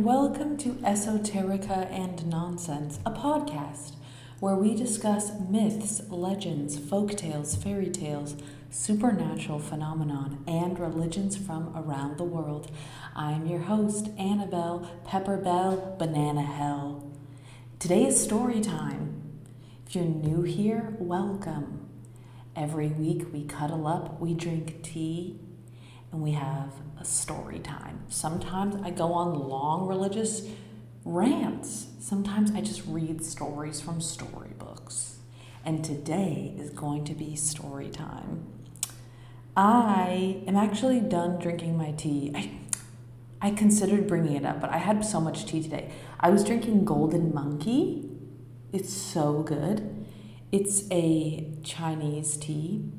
welcome to Esoterica and Nonsense, a podcast where we discuss myths, legends, folktales, fairy tales, supernatural phenomenon, and religions from around the world. I'm your host, Annabelle Pepperbell Banana Hell. Today is story time. If you're new here, welcome. Every week we cuddle up, we drink tea, and we have a story time. Sometimes I go on long religious rants. Sometimes I just read stories from storybooks. And today is going to be story time. I am actually done drinking my tea. I considered bringing it up, but I had so much tea today. I was drinking Golden Monkey. It's so good. It's a Chinese tea.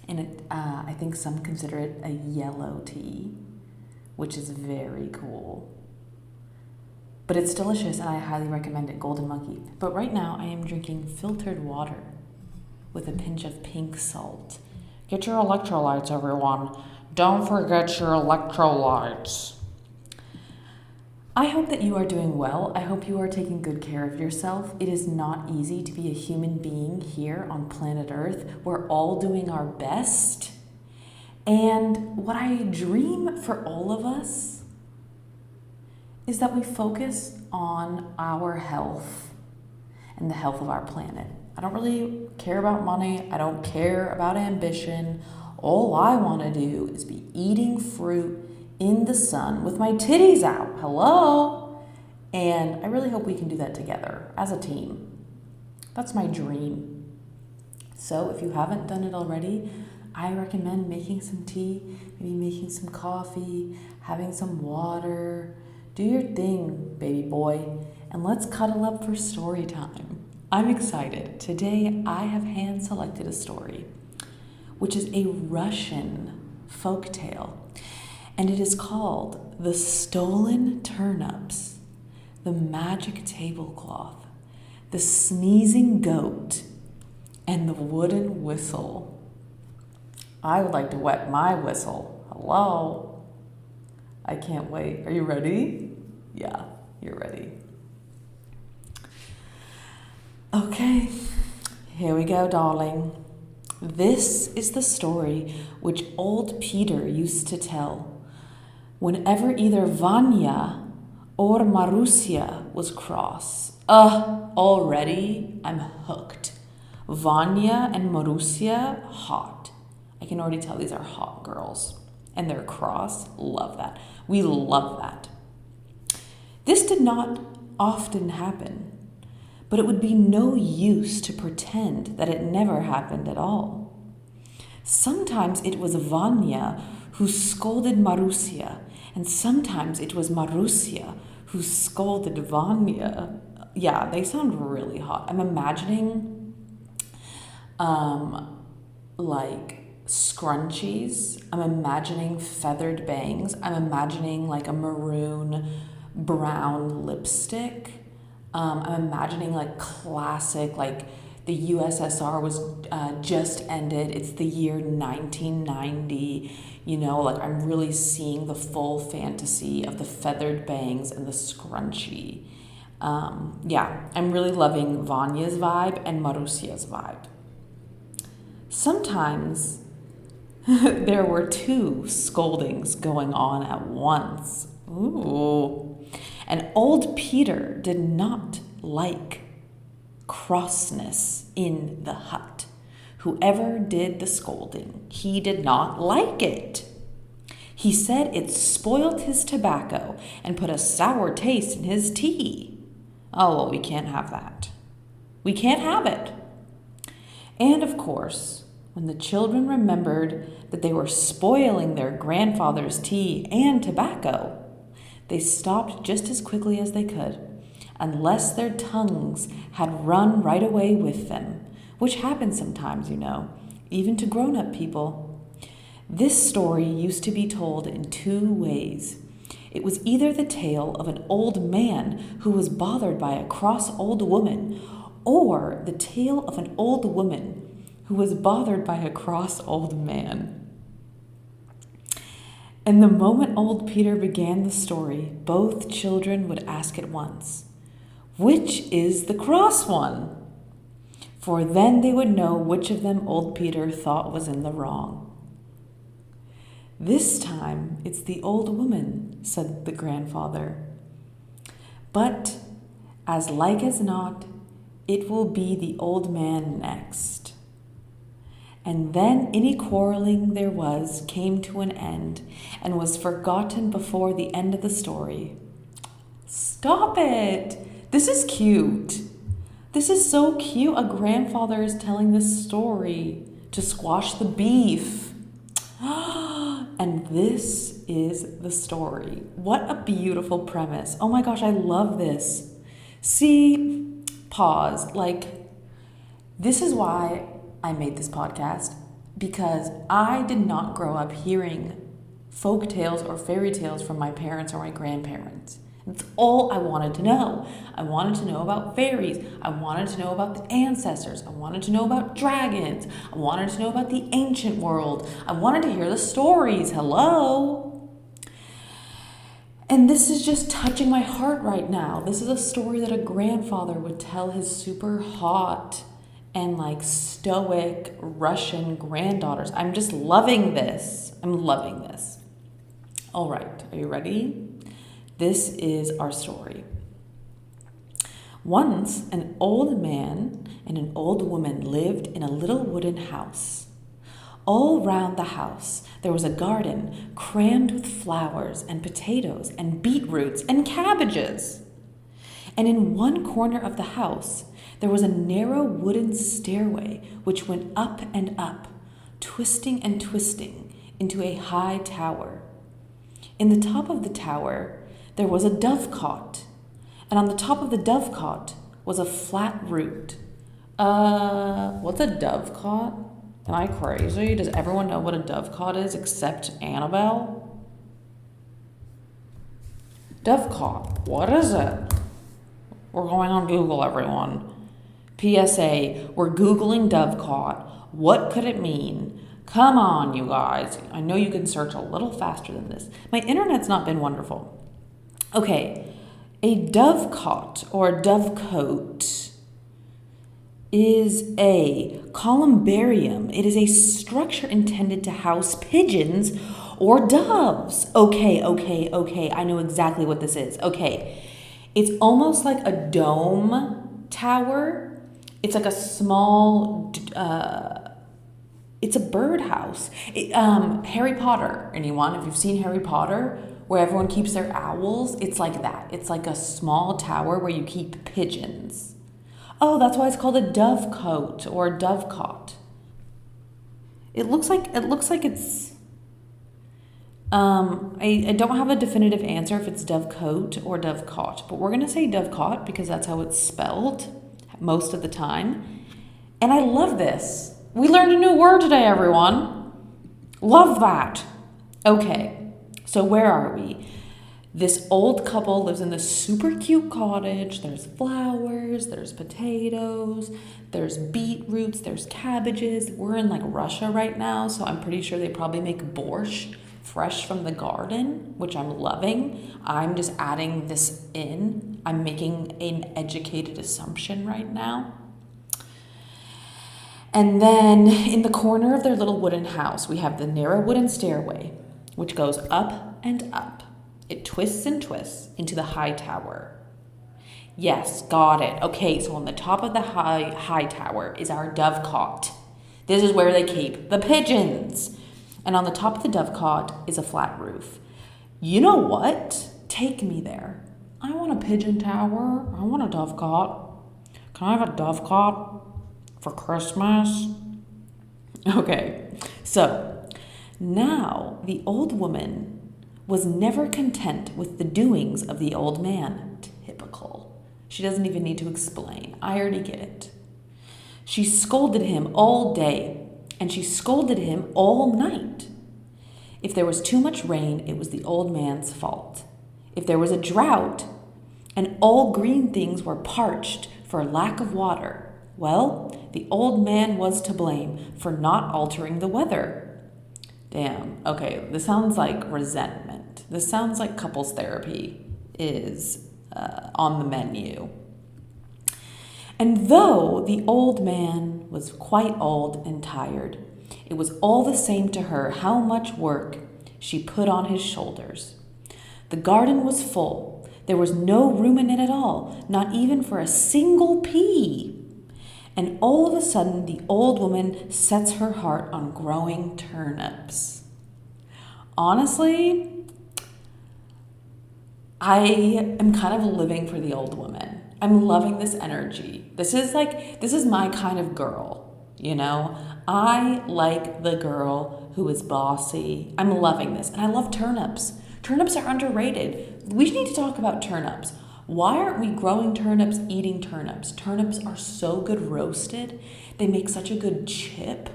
And I think some consider it a yellow tea, which is very cool. But it's delicious, and I highly recommend it, Golden Monkey. But right now, I am drinking filtered water with a pinch of pink salt. Get your electrolytes, everyone. Don't forget your electrolytes. I hope that you are doing well. I hope you are taking good care of yourself. It is not easy to be a human being here on planet Earth. We're all doing our best. And what I dream for all of us is that we focus on our health and the health of our planet. I don't really care about money. I don't care about ambition. All I want to do is be eating fruit in the sun with my titties out. Hello? And I really hope we can do that together as a team. That's my dream. So if you haven't done it already, I recommend making some tea, maybe making some coffee, having some water. Do your thing, baby boy, and let's cuddle up for story time. I'm excited. Today I have hand-selected a story, which is a Russian folktale. And it is called The Stolen Turnips, The Magic Tablecloth, The Sneezing Goat, and The Wooden Whistle. I would like to wet my whistle. Hello? I can't wait. Are you ready? Yeah, you're ready. Okay, here we go, darling. This is the story which old Peter used to tell whenever either Vanya or Marusia was cross. Already I'm hooked. Vanya and Marusia, hot. I can already tell these are hot girls. And they're cross, love that. We love that. This did not often happen, but it would be no use to pretend that it never happened at all. Sometimes it was Vanya who scolded Marusia, and sometimes it was Marusia who scolded Vanya. Yeah, they sound really hot. I'm imagining like scrunchies. I'm imagining feathered bangs. I'm imagining like a maroon brown lipstick. I'm imagining like classic, like the USSR was just ended. It's the year 1990. You know, like I'm really seeing the full fantasy of the feathered bangs and the scrunchie. Yeah, I'm really loving Vanya's vibe and Marusia's vibe. Sometimes there were two scoldings going on at once. Ooh. And old Peter did not like crossness in the hut. Whoever did the scolding, he did not like it. He said it spoilt his tobacco and put a sour taste in his tea. Oh, well, we can't have that. We can't have it. And of course, when the children remembered that they were spoiling their grandfather's tea and tobacco, they stopped just as quickly as they could, unless their tongues had run right away with them, which happens sometimes, you know, even to grown-up people. This story used to be told in two ways. It was either the tale of an old man who was bothered by a cross old woman, or the tale of an old woman who was bothered by a cross old man. And the moment old Peter began the story, both children would ask at once, "Which is the cross one?" For then they would know which of them old Peter thought was in the wrong. "This time it's the old woman," said the grandfather. "But as like as not, it will be the old man next." And then any quarreling there was came to an end and was forgotten before the end of the story. Stop it! This is cute. This is so cute. A grandfather is telling this story to squash the beef. And this is the story. What a beautiful premise. Oh my gosh, I love this. See, pause. Like, this is why I made this podcast, because I did not grow up hearing folk tales or fairy tales from my parents or my grandparents. It's all I wanted to know. I wanted to know about fairies. I wanted to know about the ancestors. I wanted to know about dragons. I wanted to know about the ancient world. I wanted to hear the stories. Hello? And this is just touching my heart right now. This is a story that a grandfather would tell his super hot and like stoic Russian granddaughters. I'm just loving this. I'm loving this. All right, are you ready? This is our story. Once, an old man and an old woman lived in a little wooden house. All round the house, there was a garden crammed with flowers and potatoes and beetroots and cabbages. And in one corner of the house, there was a narrow wooden stairway which went up and up, twisting and twisting, into a high tower. In the top of the tower, there was a dovecot, and on the top of the dovecot was a flat root. What's a dovecot? Am I crazy? Does everyone know what a dovecot is except Annabelle? Dovecot, what is it? We're going on Google, everyone. PSA, we're Googling dovecot. What could it mean? Come on, you guys. I know you can search a little faster than this. My internet's not been wonderful. Okay, a dovecot or a dovecote is a columbarium. It is a structure intended to house pigeons or doves. Okay. I know exactly what this is. Okay, it's almost like a dome tower. It's like a small, it's a birdhouse. Harry Potter, anyone? If you've seen Harry Potter, where everyone keeps their owls, it's like that. It's like a small tower where you keep pigeons. Oh, that's why it's called a dovecote or a dovecot. It looks like it's I don't have a definitive answer if it's dovecote or dovecot, but we're gonna say dovecot because that's how it's spelled most of the time. And I love this. We learned a new word today, everyone. Love that. Okay. So where are we? This old couple lives in this super cute cottage. There's flowers, there's potatoes, there's beetroots, there's cabbages. We're in like Russia right now, so I'm pretty sure they probably make borscht fresh from the garden, which I'm loving. I'm just adding this in. I'm making an educated assumption right now. And then in the corner of their little wooden house, we have the narrow wooden stairway, which goes up and up. It twists and twists into the high tower. Yes, got it. Okay, so on the top of the high tower is our dovecot. This is where they keep the pigeons. And on the top of the dovecot is a flat roof. You know what? Take me there. I want a pigeon tower. I want a dovecot. Can I have a dovecot for Christmas? Okay, so now the old woman was never content with the doings of the old man. Typical. She doesn't even need to explain. I already get it. She scolded him all day, and she scolded him all night. If there was too much rain, it was the old man's fault. If there was a drought, and all green things were parched for lack of water, well, the old man was to blame for not altering the weather. Damn. Okay, this sounds like resentment. This sounds like couples therapy is on the menu. And though the old man was quite old and tired, it was all the same to her how much work she put on his shoulders. The garden was full. There was no room in it at all, not even for a single pea. And all of a sudden, the old woman sets her heart on growing turnips. Honestly, I am kind of living for the old woman. I'm loving this energy. This is my kind of girl, you know? I like the girl who is bossy. I'm loving this. And I love turnips. Turnips are underrated. We need to talk about turnips. Why aren't we growing turnips, eating turnips? Turnips are so good roasted. They make such a good chip.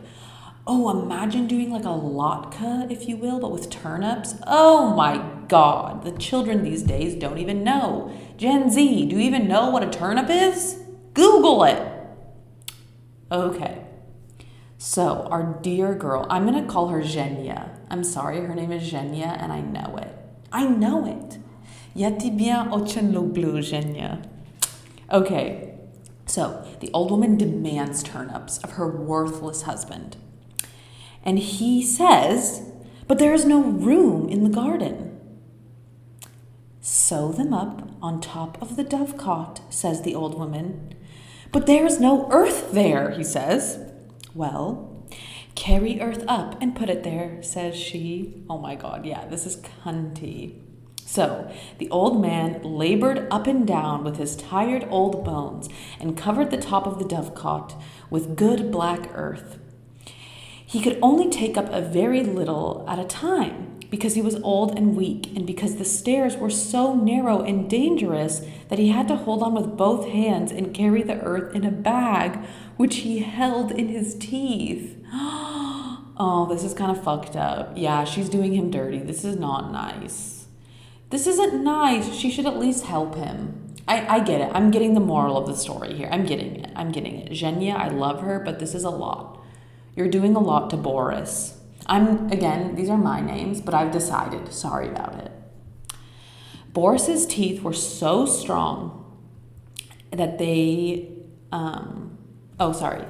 Oh, imagine doing like a latke, if you will, but with turnips. Oh my God. The children these days don't even know. Gen Z, do you even know what a turnip is? Google it. Okay. So our dear girl, I'm going to call her Genia. I'm sorry, her name is Genia, and I know it. I know it. Yeti bien ochen luglu, Genia. Okay, so the old woman demands turnips of her worthless husband. And he says, but there is no room in the garden. Sew them up on top of the dovecot, says the old woman. But there is no earth there, he says. Well, carry earth up and put it there, says she. Oh my God, yeah, this is cunty. So the old man labored up and down with his tired old bones and covered the top of the dovecot with good black earth. He could only take up a very little at a time because he was old and weak, and because the stairs were so narrow and dangerous that he had to hold on with both hands and carry the earth in a bag which he held in his teeth. Oh, this is kind of fucked up. Yeah, she's doing him dirty. This is not nice. This isn't nice. She should at least help him. I get it. I'm getting the moral of the story here. I'm getting it. Genia, I love her, but this is a lot. You're doing a lot to Boris. Again, these are my names, but I've decided. Sorry about it. Boris's teeth were so strong that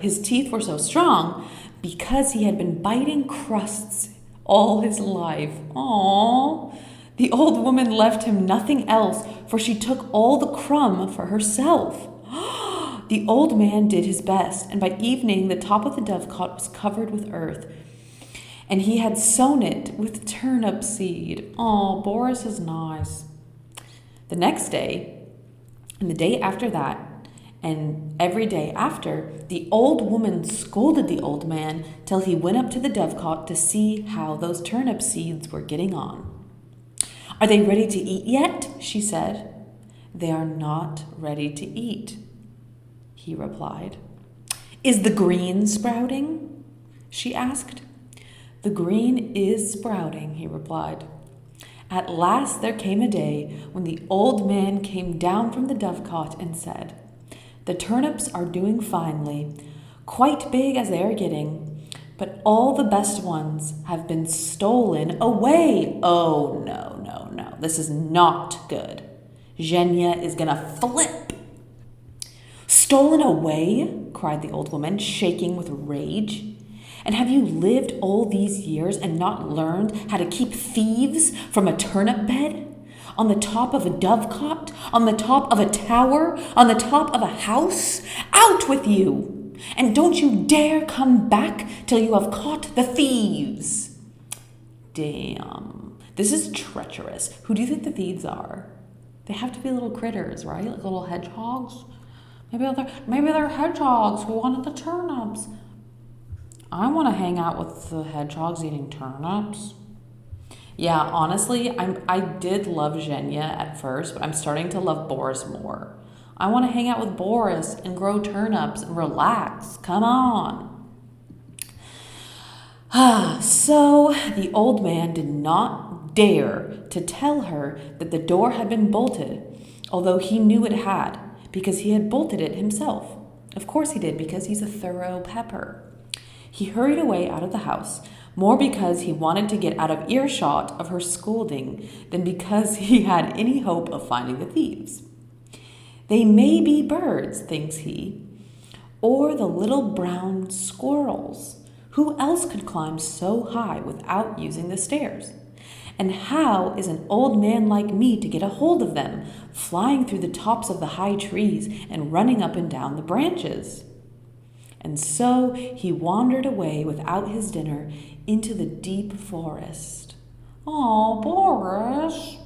his teeth were so strong because he had been biting crusts all his life. Aww. The old woman left him nothing else, for she took all the crumb for herself. The old man did his best, and by evening the top of the dovecot was covered with earth, and he had sown it with turnip seed. Oh, Boris is nice. The next day, and the day after that, and every day after, the old woman scolded the old man till he went up to the dovecot to see how those turnip seeds were getting on. Are they ready to eat yet? She said. They are not ready to eat, he replied. Is the green sprouting? She asked. The green is sprouting, he replied. At last there came a day when the old man came down from the dovecot and said, the turnips are doing finely, quite big as they are getting, but all the best ones have been stolen away. Oh, no. This is not good. Genia is gonna flip. Stolen away? Cried the old woman, shaking with rage. And have you lived all these years and not learned how to keep thieves from a turnip bed? On the top of a dovecot? On the top of a tower? On the top of a house? Out with you! And don't you dare come back till you have caught the thieves. Damn. This is treacherous. Who do you think the thieves are? They have to be little critters, right? Like little hedgehogs? Maybe they're hedgehogs who wanted the turnips. I want to hang out with the hedgehogs eating turnips. Yeah, honestly, I did love Genia at first, but I'm starting to love Boris more. I want to hang out with Boris and grow turnips and relax. Come on. So the old man did not dare to tell her that the door had been bolted, although he knew it had, because he had bolted it himself. Of course he did, because he's a thorough pepper. He hurried away out of the house, more because he wanted to get out of earshot of her scolding than because he had any hope of finding the thieves. They may be birds, thinks he, or the little brown squirrels. Who else could climb so high without using the stairs? And how is an old man like me to get a hold of them, flying through the tops of the high trees and running up and down the branches? And so he wandered away without his dinner into the deep forest. Oh, Boris!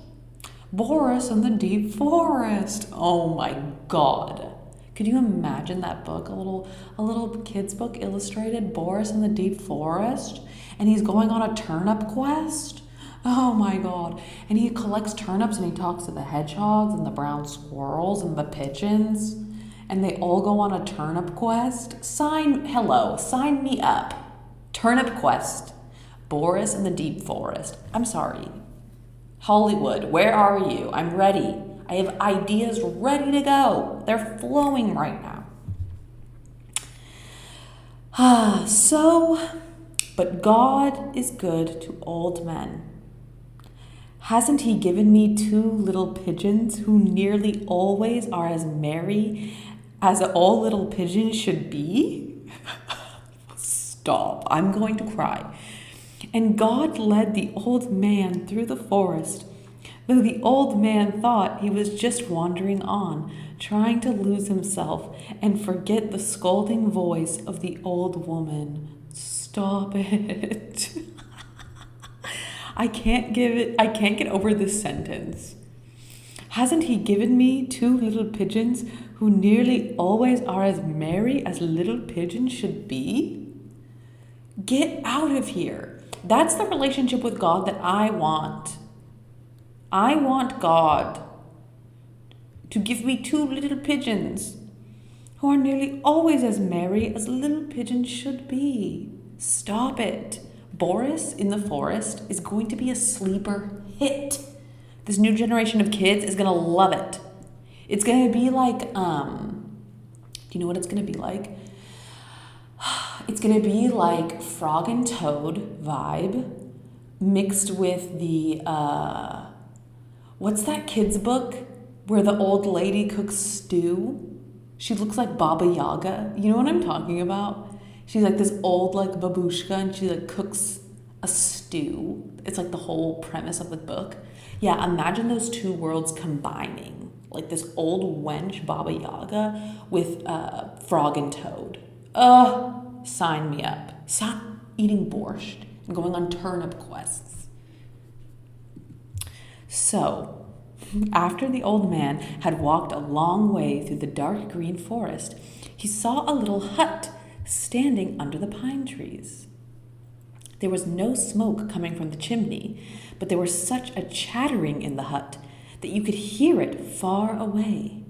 Boris in the deep forest. Oh my God. Could you imagine that book? A little kid's book illustrated, Boris in the deep forest, and he's going on a turnip quest. Oh my God. And he collects turnips and he talks to the hedgehogs and the brown squirrels and the pigeons. And they all go on a turnip quest. Sign me up. Turnip quest. Boris in the deep forest. I'm sorry. Hollywood, where are you? I'm ready. I have ideas ready to go. They're flowing right now. But God is good to old men. Hasn't he given me 2 little pigeons who nearly always are as merry as all little pigeons should be? Stop, I'm going to cry. And God led the old man through the forest, though the old man thought he was just wandering on, trying to lose himself and forget the scolding voice of the old woman. Stop it. I can't get over this sentence. Hasn't he given me 2 little pigeons who nearly always are as merry as little pigeons should be? Get out of here. That's the relationship with God that I want. I want God to give me 2 little pigeons who are nearly always as merry as little pigeons should be. Stop it. Boris in the forest is going to be a sleeper hit. This new generation of kids is going to love it. It's going to be like, do you know what it's going to be like? It's going to be like Frog and Toad vibe mixed with the, what's that kid's book where the old lady cooks stew? She looks like Baba Yaga. You know what I'm talking about? She's like this old like babushka and she like cooks a stew. It's like the whole premise of the book. Yeah, imagine those 2 worlds combining. Like this old wench Baba Yaga with Frog and Toad. Sign me up. Stop eating borscht and going on turnip quests. So, after the old man had walked a long way through the dark green forest, he saw a little hut standing under the pine trees. There was no smoke coming from the chimney, but there was such a chattering in the hut that you could hear it far away.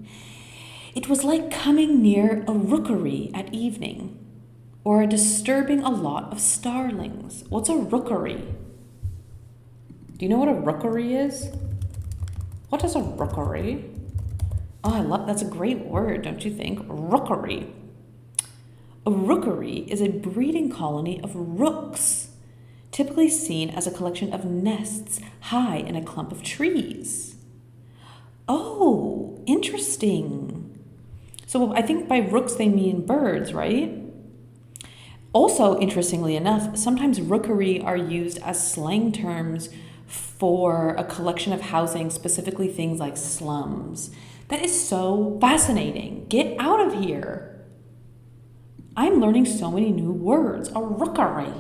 It was like coming near a rookery at evening, or disturbing a lot of starlings. What's a rookery? Do you know what a rookery is? What is a rookery? Oh, that's a great word, don't you think? Rookery. A rookery is a breeding colony of rooks, typically seen as a collection of nests high in a clump of trees. Oh, interesting. So I think by rooks they mean birds, right? Also, interestingly enough, sometimes rookery are used as slang terms for a collection of housing, specifically things like slums. That is so fascinating. Get out of here. I'm learning so many new words. A rookery.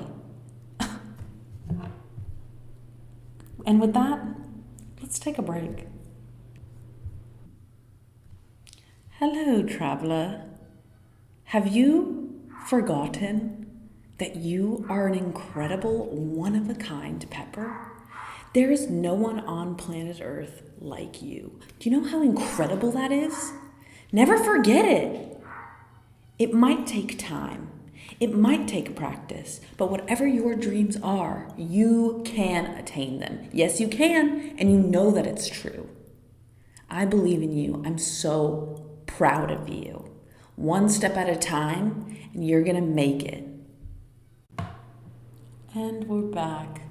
And with that, let's take a break. Hello, traveler. Have you forgotten that you are an incredible, one-of-a-kind pepper? There is no one on planet Earth like you. Do you know how incredible that is? Never forget it. It might take time. It might take practice, but whatever your dreams are, you can attain them. Yes, you can, and you know that it's true. I believe in you. I'm so proud of you. One step at a time, and you're gonna make it. And we're back.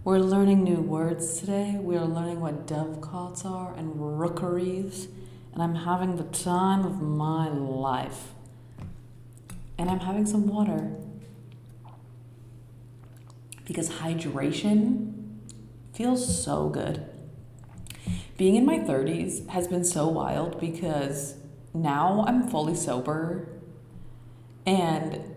We're learning new words today. We're learning what dovecots are and rookeries. And I'm having the time of my life. And I'm having some water. Because hydration feels so good. Being in my 30s has been so wild because now I'm fully sober. And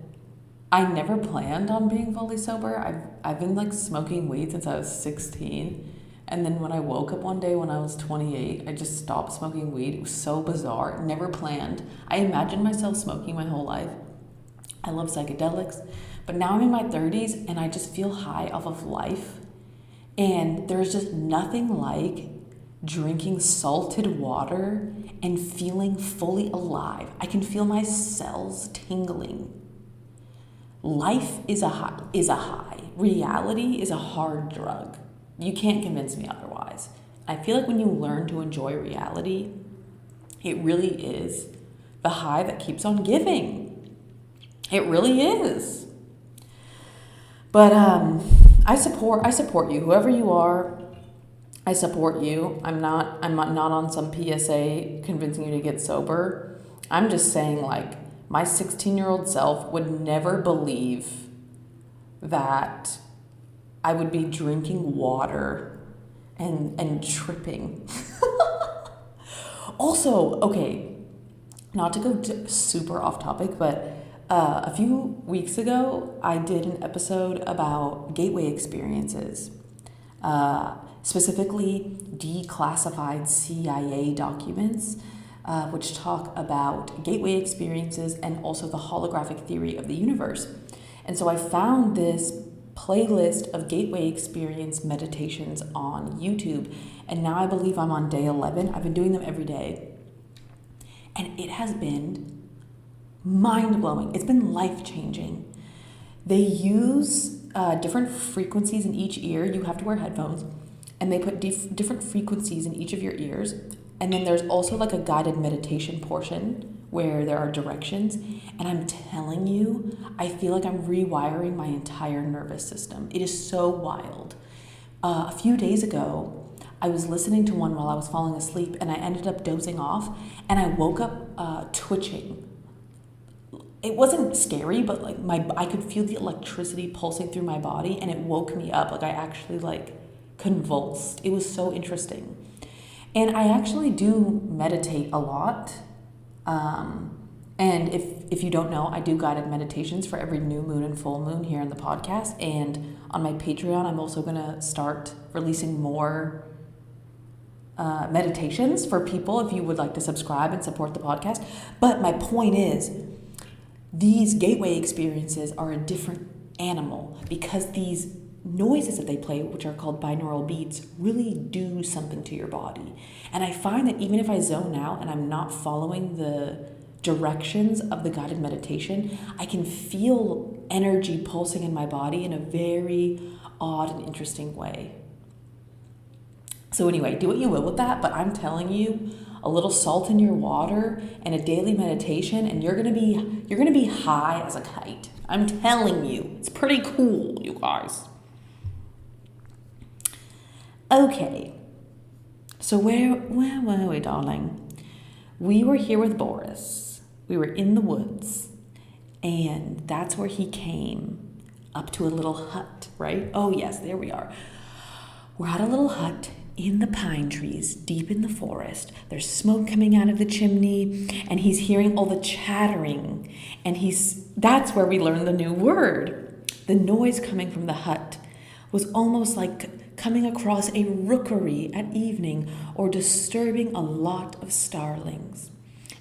I never planned on being fully sober. I've been like smoking weed since I was 16. And then when I woke up one day when I was 28, I just stopped smoking weed. It was so bizarre. Never planned. I imagined myself smoking my whole life. I love psychedelics. But now I'm in my 30s and I just feel high off of life. And there's just nothing like drinking salted water and feeling fully alive. I can feel my cells tingling. Life is a high. Reality is a hard drug. You can't convince me otherwise. I feel like when you learn to enjoy reality, it really is the high that keeps on giving. It really is. But I support you. Whoever you are, I support you. I'm not on some PSA convincing you to get sober. I'm just saying, like, my 16-year-old self would never believe that I would be drinking water and tripping. Also, okay, not to go super off topic, but a few weeks ago, I did an episode about gateway experiences, specifically declassified CIA documents, which talk about gateway experiences and also the holographic theory of the universe. And so I found this playlist of gateway experience meditations on YouTube, and now I believe I'm on day 11. I've been doing them every day, and it has been mind-blowing. It's been life-changing. They use different frequencies in each ear. You have to wear headphones, and they put different frequencies in each of your ears. And then there's also like a guided meditation portion where there are directions. And I'm telling you, I feel like I'm rewiring my entire nervous system. It is so wild. A few days ago, I was listening to one while I was falling asleep, and I ended up dozing off, and I woke up twitching. It wasn't scary, but like I could feel the electricity pulsing through my body, and it woke me up. Like I actually like convulsed. It was so interesting. And I actually do meditate a lot. And if you don't know, I do guided meditations for every new moon and full moon here in the podcast. And on my Patreon, I'm also going to start releasing more meditations for people if you would like to subscribe and support the podcast. But my point is, these gateway experiences are a different animal because these noises that they play, which are called binaural beats, really do something to your body. And I find that even if I zone out and I'm not following the directions of the guided meditation, I can feel energy pulsing in my body in a very odd and interesting way. So anyway, do what you will with that, but I'm telling you, a little salt in your water and a daily meditation, and you're gonna be high as a kite. I'm telling you, it's pretty cool, you guys. Okay, so where were we, darling? We were here with Boris. We were in the woods, and that's where he came, up to a little hut, right? Oh yes, there we are. We're at a little hut in the pine trees, deep in the forest. There's smoke coming out of the chimney, and he's hearing all the chattering, and that's where we learned the new word. The noise coming from the hut was almost like coming across a rookery at evening or disturbing a lot of starlings.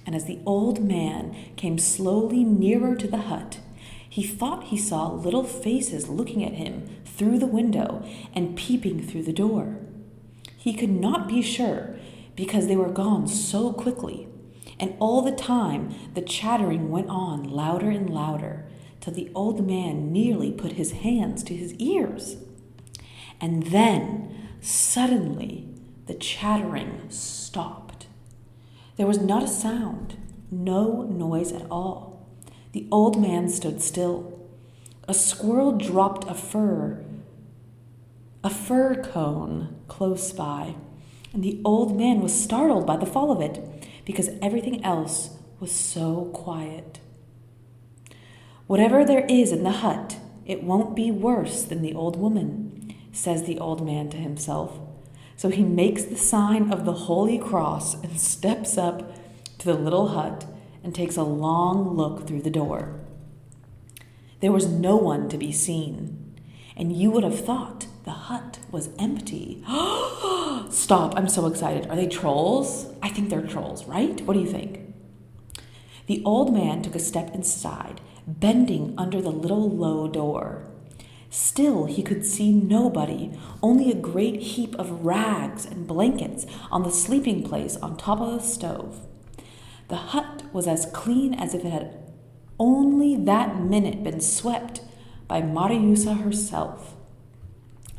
And as the old man came slowly nearer to the hut, he thought he saw little faces looking at him through the window and peeping through the door. He could not be sure because they were gone so quickly, and all the time the chattering went on louder and louder till the old man nearly put his hands to his ears. And then, suddenly, the chattering stopped. There was not a sound, no noise at all. The old man stood still. A squirrel dropped a fir cone close by, and the old man was startled by the fall of it because everything else was so quiet. "Whatever there is in the hut, it won't be worse than the old woman," says the old man to himself. So he makes the sign of the Holy Cross and steps up to the little hut and takes a long look through the door. There was no one to be seen, and you would have thought the hut was empty. Stop, I'm so excited. Are they trolls? I think they're trolls, right? What do you think? The old man took a step inside, bending under the little low door. Still, he could see nobody, only a great heap of rags and blankets on the sleeping place on top of the stove. The hut was as clean as if it had only that minute been swept by Mariusa herself.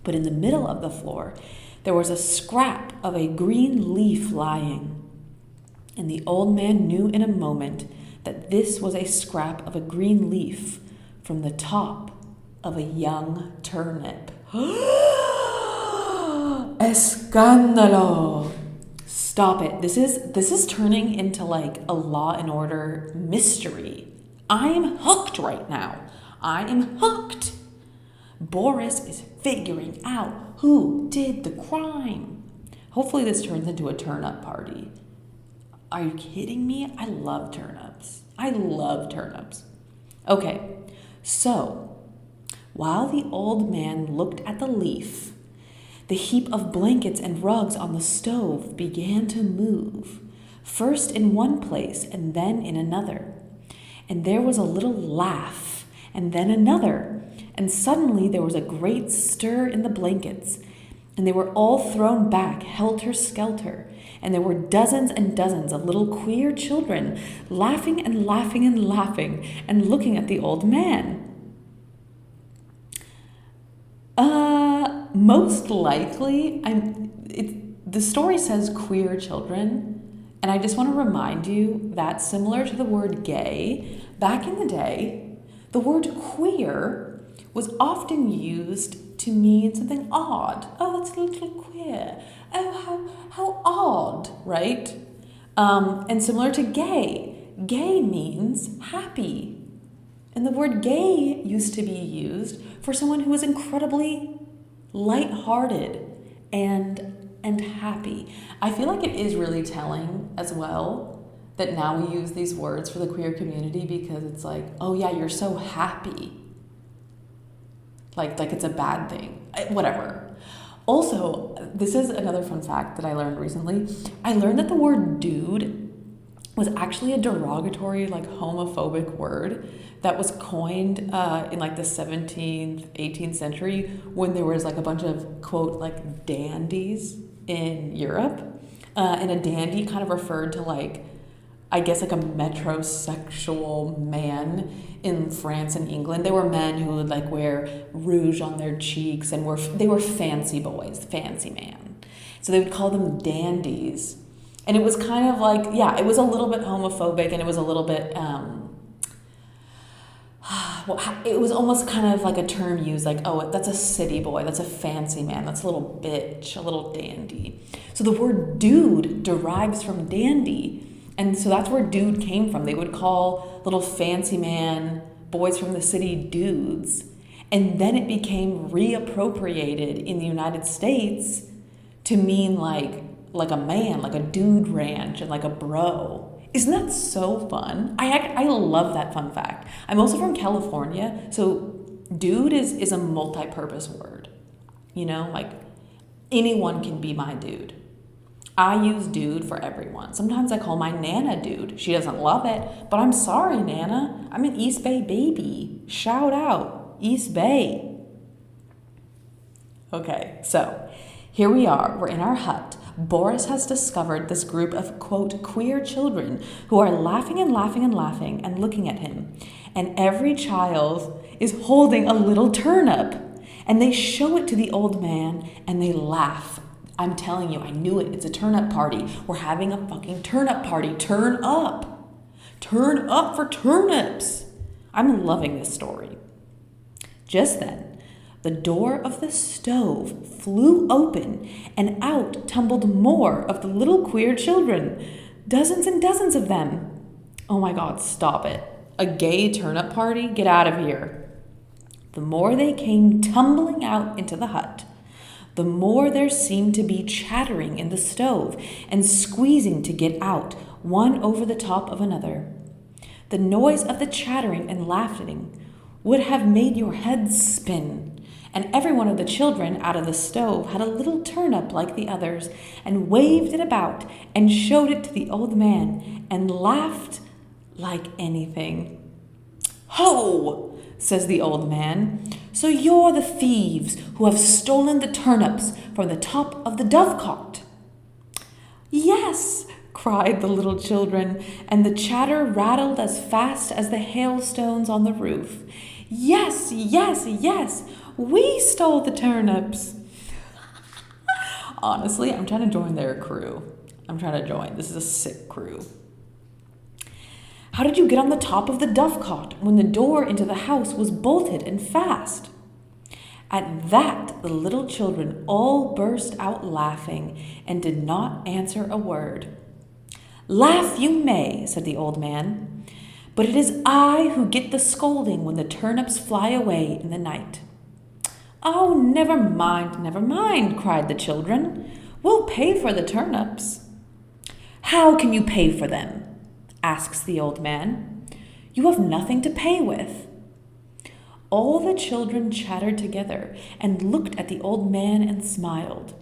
But in the middle of the floor, there was a scrap of a green leaf lying. And the old man knew in a moment that this was a scrap of a green leaf from the top of a young turnip. Escándalo! Stop it. This is turning into like a Law and Order mystery. I'm hooked right now. I am hooked. Boris is figuring out who did the crime. Hopefully this turns into a turnip party. Are you kidding me? I love turnips. I love turnips. Okay, so while the old man looked at the leaf, the heap of blankets and rugs on the stove began to move, first in one place and then in another. And there was a little laugh, and then another, and suddenly there was a great stir in the blankets, and they were all thrown back helter-skelter, and there were dozens and dozens of little queer children laughing and laughing and laughing and looking at the old man. Most likely, the story says queer children, and I just want to remind you that similar to the word gay, back in the day, the word queer was often used to mean something odd. Oh, that's a little queer. Oh, how odd, right? And similar to gay means happy. And the word gay used to be used for someone who was incredibly lighthearted and happy. I feel like it is really telling as well that now we use these words for the queer community because it's like, oh yeah, you're so happy. Like it's a bad thing. Whatever. Also, this is another fun fact that I learned recently. I learned that the word dude was actually a derogatory, like homophobic word that was coined in like the 17th, 18th century when there was like a bunch of, quote, like dandies in Europe. And a dandy kind of referred to like, I guess like a metrosexual man in France and England. They were men who would like wear rouge on their cheeks and they were fancy boys, fancy man. So they would call them dandies. And it was kind of like, yeah, it was a little bit homophobic and it was a little bit, it was almost kind of like a term used like, oh, that's a city boy, that's a fancy man, that's a little bitch, a little dandy. So the word dude derives from dandy. And so that's where dude came from. They would call little fancy man boys from the city dudes. And then it became reappropriated in the United States to mean like a man, like a dude ranch and like a bro. Isn't that so fun? I love that fun fact. I'm also from California, so dude is a multi-purpose word. You know, like anyone can be my dude. I use dude for everyone. Sometimes I call my Nana dude. She doesn't love it, but I'm sorry, Nana. I'm an East Bay baby. Shout out, East Bay. Okay, so here we are. We're in our hut. Boris has discovered this group of, quote, queer children who are laughing and laughing and laughing and looking at him. And every child is holding a little turnip. And they show it to the old man and they laugh. I'm telling you, I knew it. It's a turnip party. We're having a fucking turnip party. Turn up. Turn up for turnips. I'm loving this story. Just then, the door of the stove flew open, and out tumbled more of the little queer children, dozens and dozens of them. Oh my God, stop it. A gay turnip party? Get out of here. The more they came tumbling out into the hut, the more there seemed to be chattering in the stove and squeezing to get out, one over the top of another. The noise of the chattering and laughing would have made your head spin, and every one of the children out of the stove had a little turnip like the others, and waved it about and showed it to the old man, and laughed like anything. "Ho!" says the old man. "So you're the thieves who have stolen the turnips from the top of the dovecot?" "Yes," cried the little children, and the chatter rattled as fast as the hailstones on the roof. "Yes, yes, yes, we stole the turnips." Honestly, I'm trying to join their crew. This is a sick crew. "How did you get on the top of the dovecot when the door into the house was bolted and fast?" At that, the little children all burst out laughing and did not answer a word. "Laugh you may," said the old man, "but it is I who get the scolding when the turnips fly away in the night." "Oh, never mind," cried the children. "We'll pay for the turnips." "How can you pay for them?" asks the old man. "You have nothing to pay with." All the children chattered together and looked at the old man and smiled.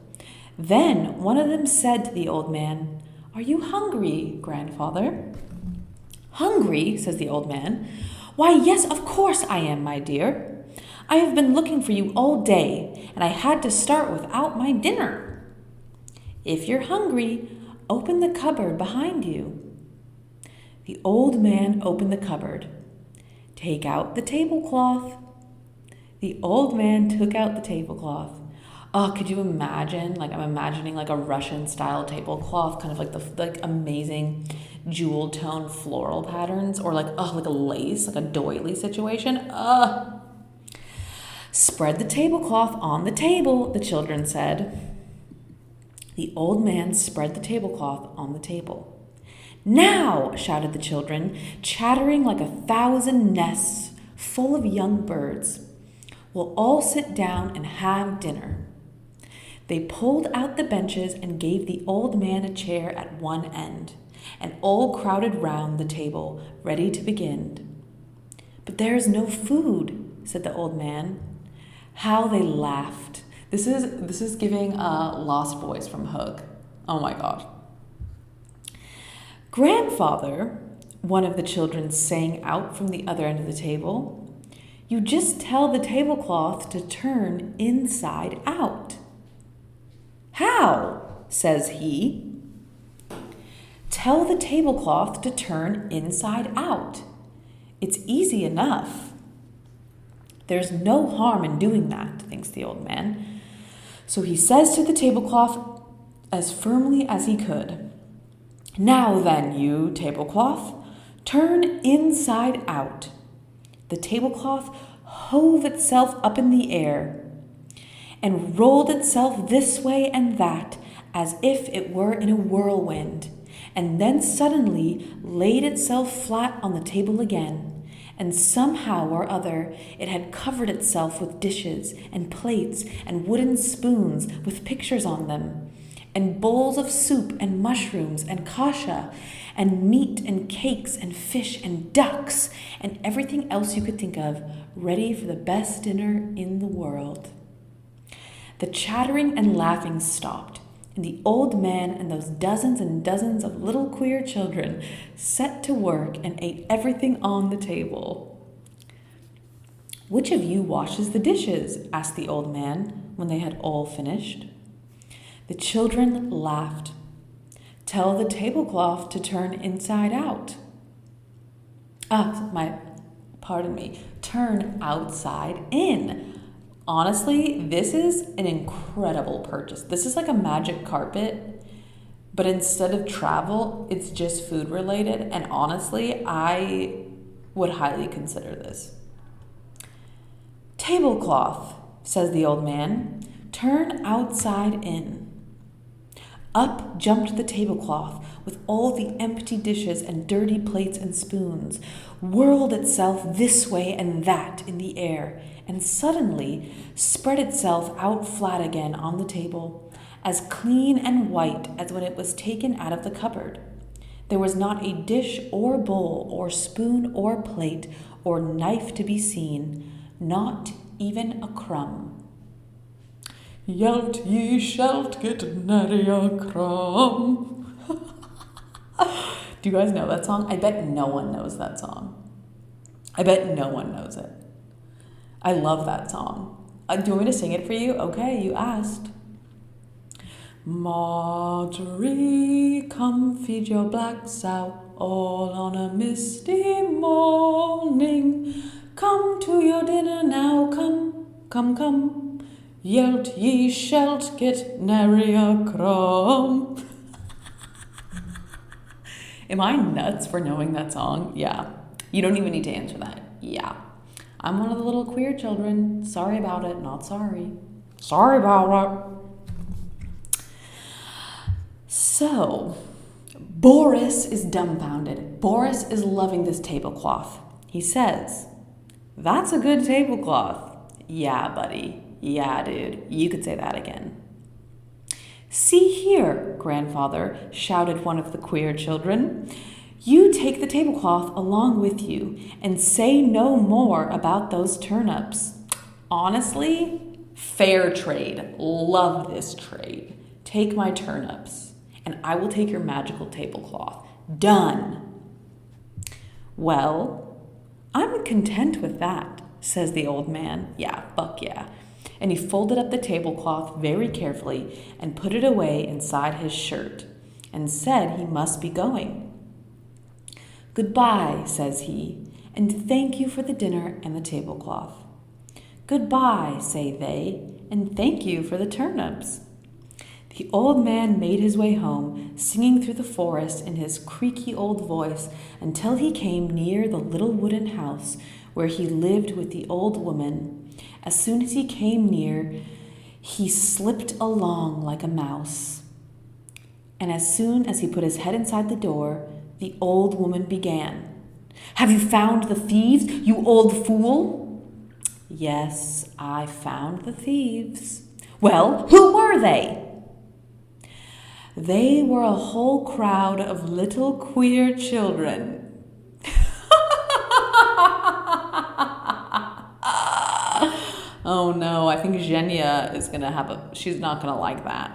Then one of them said to the old man, "Are you hungry, grandfather?" "Hungry?" says the old man. "Why, yes, of course I am, my dear. I have been looking for you all day, and I had to start without my dinner." "If you're hungry, open the cupboard behind you." The old man opened the cupboard. "Take out the tablecloth." The old man took out the tablecloth. Oh, could you imagine? I'm imagining a Russian-style tablecloth, kind of like the amazing jewel tone floral patterns, or like a lace, like a doily situation. "Spread the tablecloth on the table," the children said. The old man spread the tablecloth on the table. "Now," shouted the children, chattering like 1,000 nests full of young birds, "we'll all sit down and have dinner." They pulled out the benches and gave the old man a chair at one end, and all crowded round the table, ready to begin. "But there is no food," said the old man. How they laughed. This is giving Lost Boys from Hook. Oh my God. "Grandfather," one of the children sang out from the other end of the table, "you just tell the tablecloth to turn inside out." "How?" says he. "Tell the tablecloth to turn inside out. It's easy enough." "There's no harm in doing that," thinks the old man. So he says to the tablecloth as firmly as he could, "Now then, you tablecloth, turn inside out." The tablecloth hove itself up in the air and rolled itself this way and that as if it were in a whirlwind, and then suddenly laid itself flat on the table again, and somehow or other it had covered itself with dishes and plates and wooden spoons with pictures on them, and bowls of soup and mushrooms and kasha, and meat and cakes and fish and ducks, and everything else you could think of, ready for the best dinner in the world. The chattering and laughing stopped, and the old man and those dozens and dozens of little queer children set to work and ate everything on the table. "Which of you washes the dishes?" asked the old man when they had all finished. The children laughed. "Tell the tablecloth to turn inside out." Turn outside in. Honestly, this is an incredible purchase. This is like a magic carpet, but instead of travel, it's just food related. And honestly, I would highly consider this. "Tablecloth," says the old man. "Turn outside in." Up jumped the tablecloth with all the empty dishes and dirty plates and spoons, whirled itself this way and that in the air, and suddenly spread itself out flat again on the table, as clean and white as when it was taken out of the cupboard. There was not a dish or bowl or spoon or plate or knife to be seen, not even a crumb. "Yelt ye shalt get nary a crumb." Do you guys know that song? I bet no one knows that song. I bet no one knows it. I love that song. Do you want me to sing it for you? Okay, you asked. "Marjorie, come feed your black sow all on a misty morning. Come to your dinner now, come, come, come. Yelt ye shalt get nary a crumb." Am I nuts for knowing that song? Yeah. You don't even need to answer that. Yeah. I'm one of the little queer children. Sorry about it, not sorry. Sorry about it. So, Boris is dumbfounded. Boris is loving this tablecloth. He says, "That's a good tablecloth." "Yeah, buddy. Yeah, dude. You could say that again." "See here, grandfather," shouted one of the queer children. "You take the tablecloth along with you and say no more about those turnips." Honestly, fair trade. Love this trade. Take my turnips, and I will take your magical tablecloth. Done. "Well, I'm content with that," says the old man. Yeah, fuck yeah. And he folded up the tablecloth very carefully and put it away inside his shirt and said he must be going. "Goodbye," says he, "and thank you for the dinner and the tablecloth." "Goodbye," say they, "and thank you for the turnips." The old man made his way home, singing through the forest in his creaky old voice until he came near the little wooden house where he lived with the old woman. As soon as he came near, he slipped along like a mouse. And as soon as he put his head inside the door, the old woman began. "Have you found the thieves, you old fool?" "Yes, I found the thieves." "Well, who were they?" "They were a whole crowd of little queer children." Oh no, I think Zhenya is she's not gonna like that.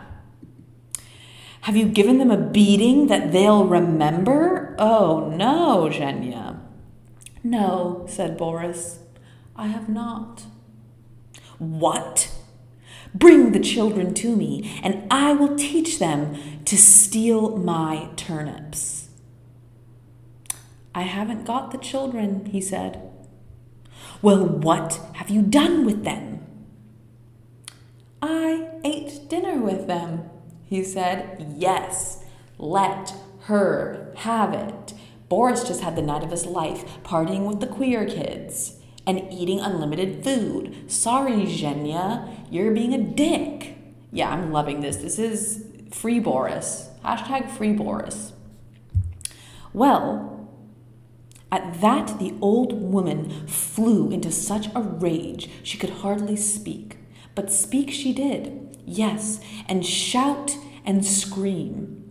"Have you given them a beating that they'll remember?" "Oh no, Zhenya." "No," said Boris, "I have not." "What? Bring the children to me, and I will teach them to steal my turnips." "I haven't got the children," he said. "Well, what have you done with them?" "I ate dinner with them," he said. Yes, let her have it. Boris just had the night of his life, partying with the queer kids and eating unlimited food. Sorry, Zhenya, you're being a dick. Yeah, I'm loving this. This is free Boris. Hashtag free Boris. Well, at that, the old woman flew into such a rage she could hardly speak. But speak she did, yes, and shout and scream.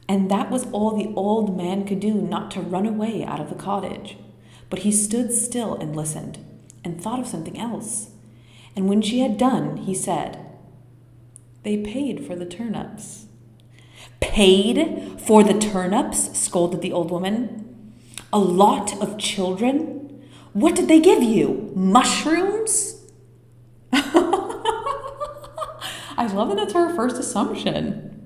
And that was all the old man could do not to run away out of the cottage. But he stood still and listened, and thought of something else. And when she had done, he said, "They paid for the turnips." "Paid for the turnips?" scolded the old woman. "A lot of children? What did they give you? Mushrooms?" I love that that's her first assumption.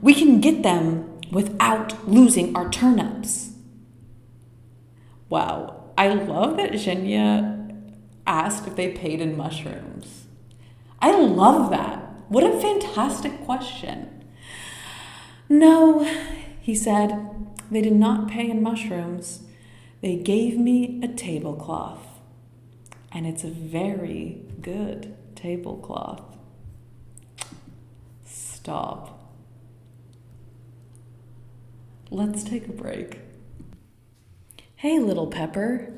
"We can get them without losing our turnips." Wow, I love that Zhenya asked if they paid in mushrooms. I love that. What a fantastic question. "No," he said, "they did not pay in mushrooms. They gave me a tablecloth." and it's a very good tablecloth. Stop. Let's take a break. Hey, little Pepper.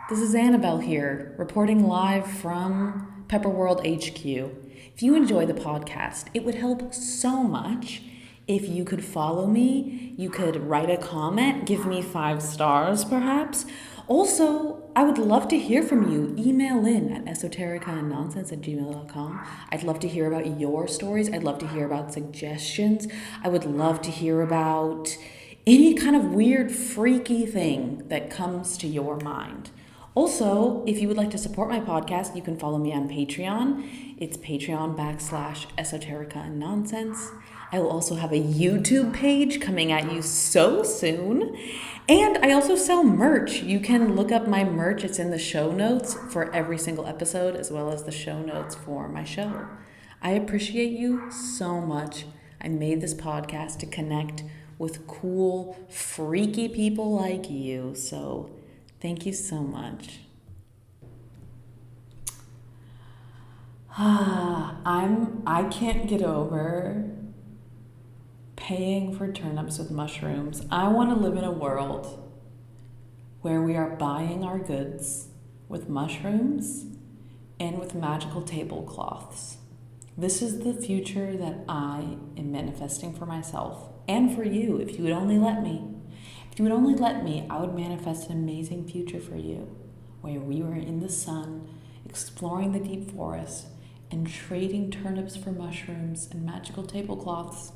This is Annabelle here, reporting live from Pepper World HQ. If you enjoy the podcast, it would help so much if you could follow me. You could write a comment, give me 5 stars perhaps. Also, I would love to hear from you. Email in at esotericaandnonsense@gmail.com. I'd love to hear about your stories. I'd love to hear about suggestions. I would love to hear about any kind of weird, freaky thing that comes to your mind. Also, if you would like to support my podcast, you can follow me on Patreon. It's Patreon.com/esoterica and nonsense. I will also have a YouTube page coming at you so soon. And I also sell merch. You can look up my merch. It's in the show notes for every single episode, as well as the show notes for my show. I appreciate you so much. I made this podcast to connect with cool, freaky people like you. So thank you so much. I can't get over paying for turnips with mushrooms. I want to live in a world where we are buying our goods with mushrooms and with magical tablecloths. This is the future that I am manifesting for myself and for you, if you would only let me. If you would only let me, I would manifest an amazing future for you, where we were in the sun, exploring the deep forest, and trading turnips for mushrooms and magical tablecloths.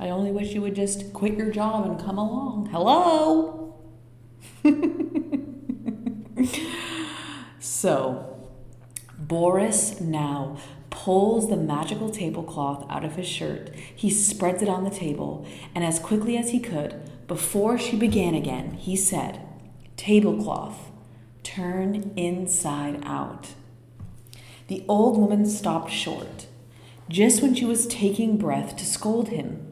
I only wish you would just quit your job and come along. Hello? So, Boris now pulls the magical tablecloth out of his shirt. He spreads it on the table, and as quickly as he could, before she began again, he said, "Tablecloth, turn inside out." The old woman stopped short, just when she was taking breath to scold him.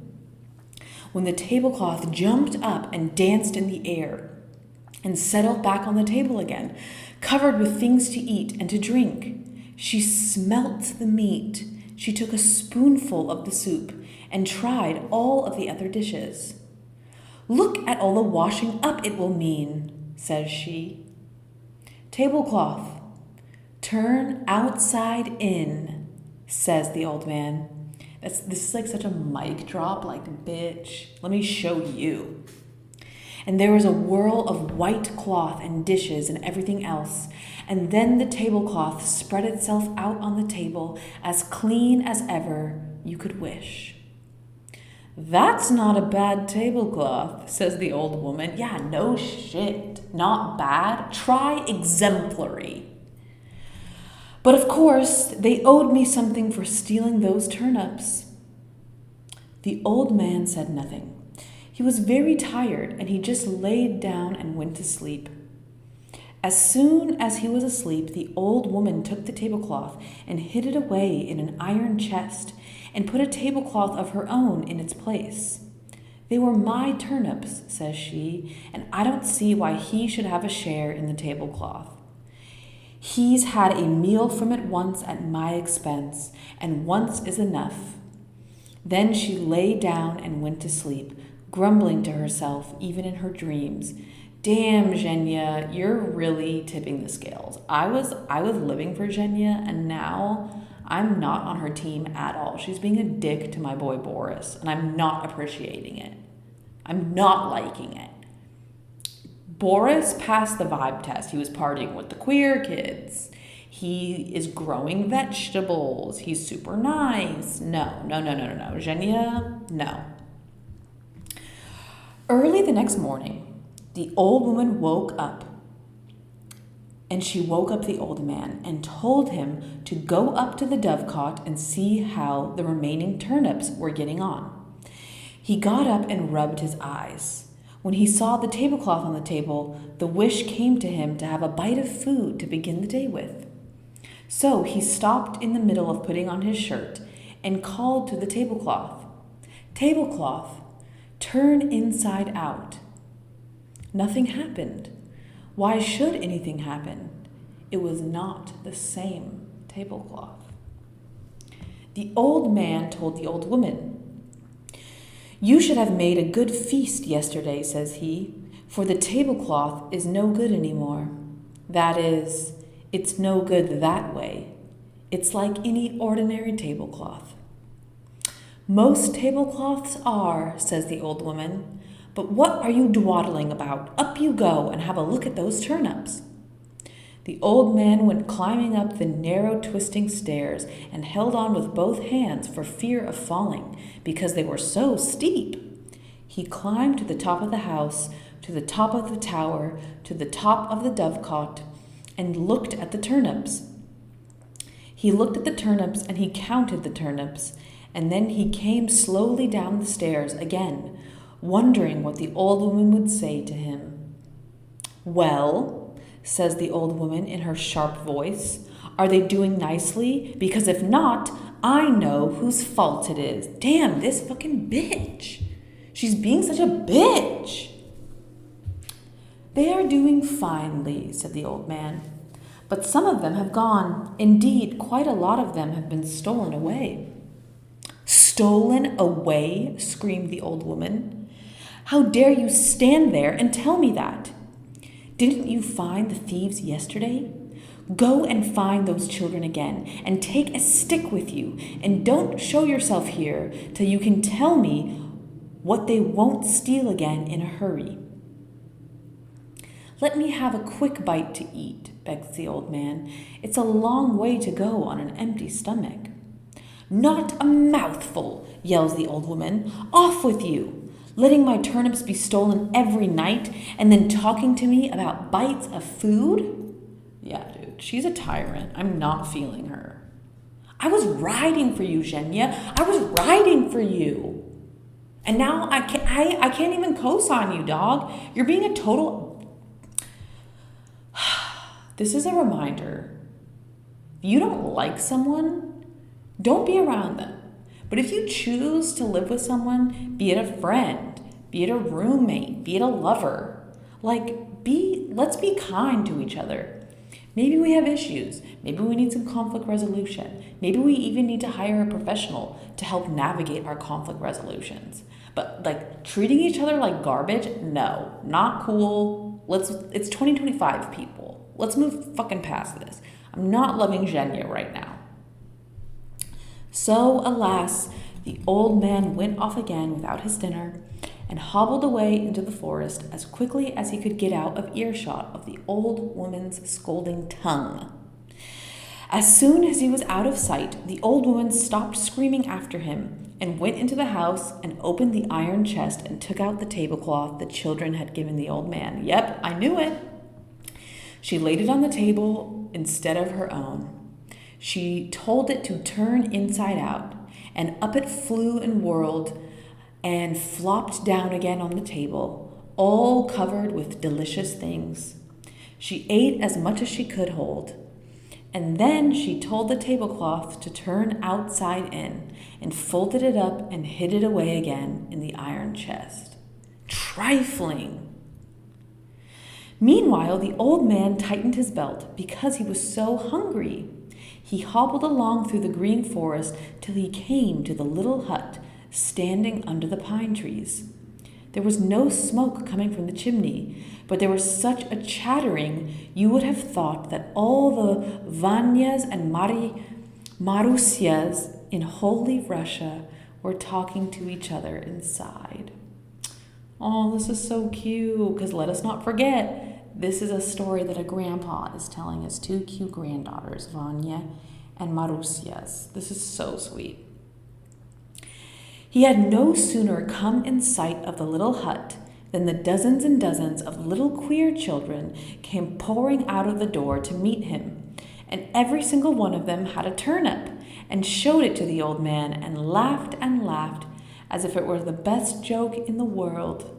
When the tablecloth jumped up and danced in the air and settled back on the table again, covered with things to eat and to drink, she smelt the meat. She took a spoonful of the soup and tried all of the other dishes. "Look at all the washing up it will mean," says she. "Tablecloth, turn outside in," says the old man. This is like such a mic drop, like, bitch, let me show you. And there was a whirl of white cloth and dishes and everything else, and then the tablecloth spread itself out on the table as clean as ever you could wish. "That's not a bad tablecloth," says the old woman. Yeah, no shit. Not bad. Try exemplary. "But of course, they owed me something for stealing those turnips." The old man said nothing. He was very tired, and he just laid down and went to sleep. As soon as he was asleep, the old woman took the tablecloth and hid it away in an iron chest and put a tablecloth of her own in its place. "They were my turnips," says she, "and I don't see why he should have a share in the tablecloth. He's had a meal from it once at my expense, and once is enough." Then she lay down and went to sleep, grumbling to herself even in her dreams. Damn, Zhenya, you're really tipping the scales. I was living for Zhenya, and now I'm not on her team at all. She's being a dick to my boy Boris, and I'm not appreciating it. I'm not liking it. Boris passed the vibe test. He was partying with the queer kids. He is growing vegetables. He's super nice. No. Zhenya, no. Early the next morning, the old woman woke up, and she woke up the old man and told him to go up to the dovecot and see how the remaining turnips were getting on. He got up and rubbed his eyes. When he saw the tablecloth on the table, the wish came to him to have a bite of food to begin the day with. So he stopped in the middle of putting on his shirt and called to the tablecloth, "Tablecloth, turn inside out." Nothing happened. Why should anything happen? It was not the same tablecloth. The old man told the old woman, "You should have made a good feast yesterday," says he, "for the tablecloth is no good anymore. That is, it's no good that way. It's like any ordinary tablecloth." "Most tablecloths are," says the old woman. "But what are you dawdling about? Up you go and have a look at those turnips." The old man went climbing up the narrow, twisting stairs and held on with both hands for fear of falling, because they were so steep. He climbed to the top of the house, to the top of the tower, to the top of the dovecot, and looked at the turnips. He looked at the turnips and he counted the turnips, and then he came slowly down the stairs again, wondering what the old woman would say to him. "Well," says the old woman in her sharp voice, "are they doing nicely? Because if not, I know whose fault it is. Damn, this fucking bitch. She's being such a bitch." "They are doing finely," said the old man, "but some of them have gone. Indeed, quite a lot of them have been stolen away." "Stolen away?" screamed the old woman. "How dare you stand there and tell me that? Didn't you find the thieves yesterday? Go and find those children again, and take a stick with you, and don't show yourself here till you can tell me what they won't steal again in a hurry." "Let me have a quick bite to eat," begs the old man. "It's a long way to go on an empty stomach." "Not a mouthful," yells the old woman. "Off with you! Letting my turnips be stolen every night, and then talking to me about bites of food?" Yeah, dude, she's a tyrant. I'm not feeling her. "I was riding for you, Zhenya. I was riding for you. And now I can't even co-sign you, dog. You're being a total..." This is a reminder. If you don't like someone, don't be around them. But if you choose to live with someone, be it a friend, be it a roommate, be it a lover, let's be kind to each other. Maybe we have issues. Maybe we need some conflict resolution. Maybe we even need to hire a professional to help navigate our conflict resolutions. But treating each other like garbage, no, not cool. It's 2025, people. Let's move fucking past this. I'm not loving Zhenya right now. So, alas, the old man went off again without his dinner and hobbled away into the forest as quickly as he could get out of earshot of the old woman's scolding tongue. As soon as he was out of sight, the old woman stopped screaming after him and went into the house and opened the iron chest and took out the tablecloth the children had given the old man. Yep, I knew it. She laid it on the table instead of her own. She told it to turn inside out, and up it flew and whirled and flopped down again on the table, all covered with delicious things. She ate as much as she could hold, and then she told the tablecloth to turn outside in and folded it up and hid it away again in the iron chest. Trifling! Meanwhile, the old man tightened his belt because he was so hungry. He hobbled along through the green forest till he came to the little hut standing under the pine trees. There was no smoke coming from the chimney, but there was such a chattering you would have thought that all the Vanyas and Marusyas in Holy Russia were talking to each other inside. Oh, this is so cute, because let us not forget, this is a story that a grandpa is telling his two cute granddaughters, Vanya and Marusyas. This is so sweet. He had no sooner come in sight of the little hut than the dozens and dozens of little queer children came pouring out of the door to meet him, and every single one of them had a turnip and showed it to the old man and laughed as if it were the best joke in the world.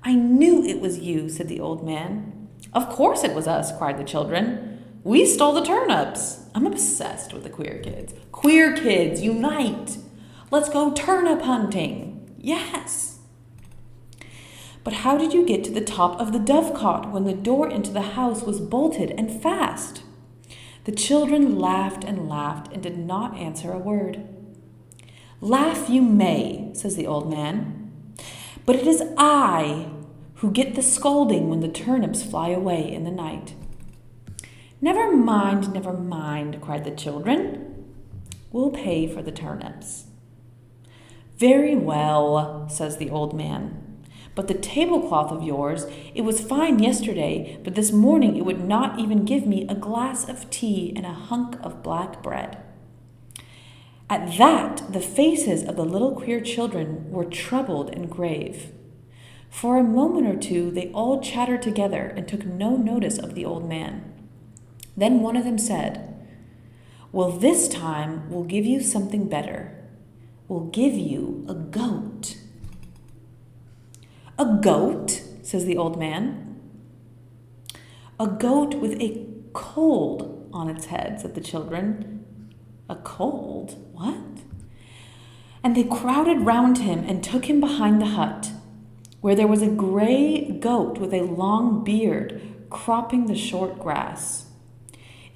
"I knew it was you," said the old man. "Of course it was us," cried the children. "We stole the turnips." I'm obsessed with the queer kids. Queer kids, unite! Let's go turnip hunting. Yes. But how did you get to the top of the dovecot when the door into the house was bolted and fast? The children laughed and did not answer a word. Laugh you may, says the old man, but it is I who get the scolding when the turnips fly away in the night. Never mind, cried the children. We'll pay for the turnips. Very well, says the old man. But the tablecloth of yours, it was fine yesterday, but this morning it would not even give me a glass of tea and a hunk of black bread. At that, the faces of the little queer children were troubled and grave. For a moment or two, they all chattered together and took no notice of the old man. Then one of them said, Well, this time we'll give you something better. We'll give you a goat. A goat, says the old man. A goat with a cold on its head, said the children. A cold? What? And they crowded round him and took him behind the hut, where there was a gray goat with a long beard cropping the short grass.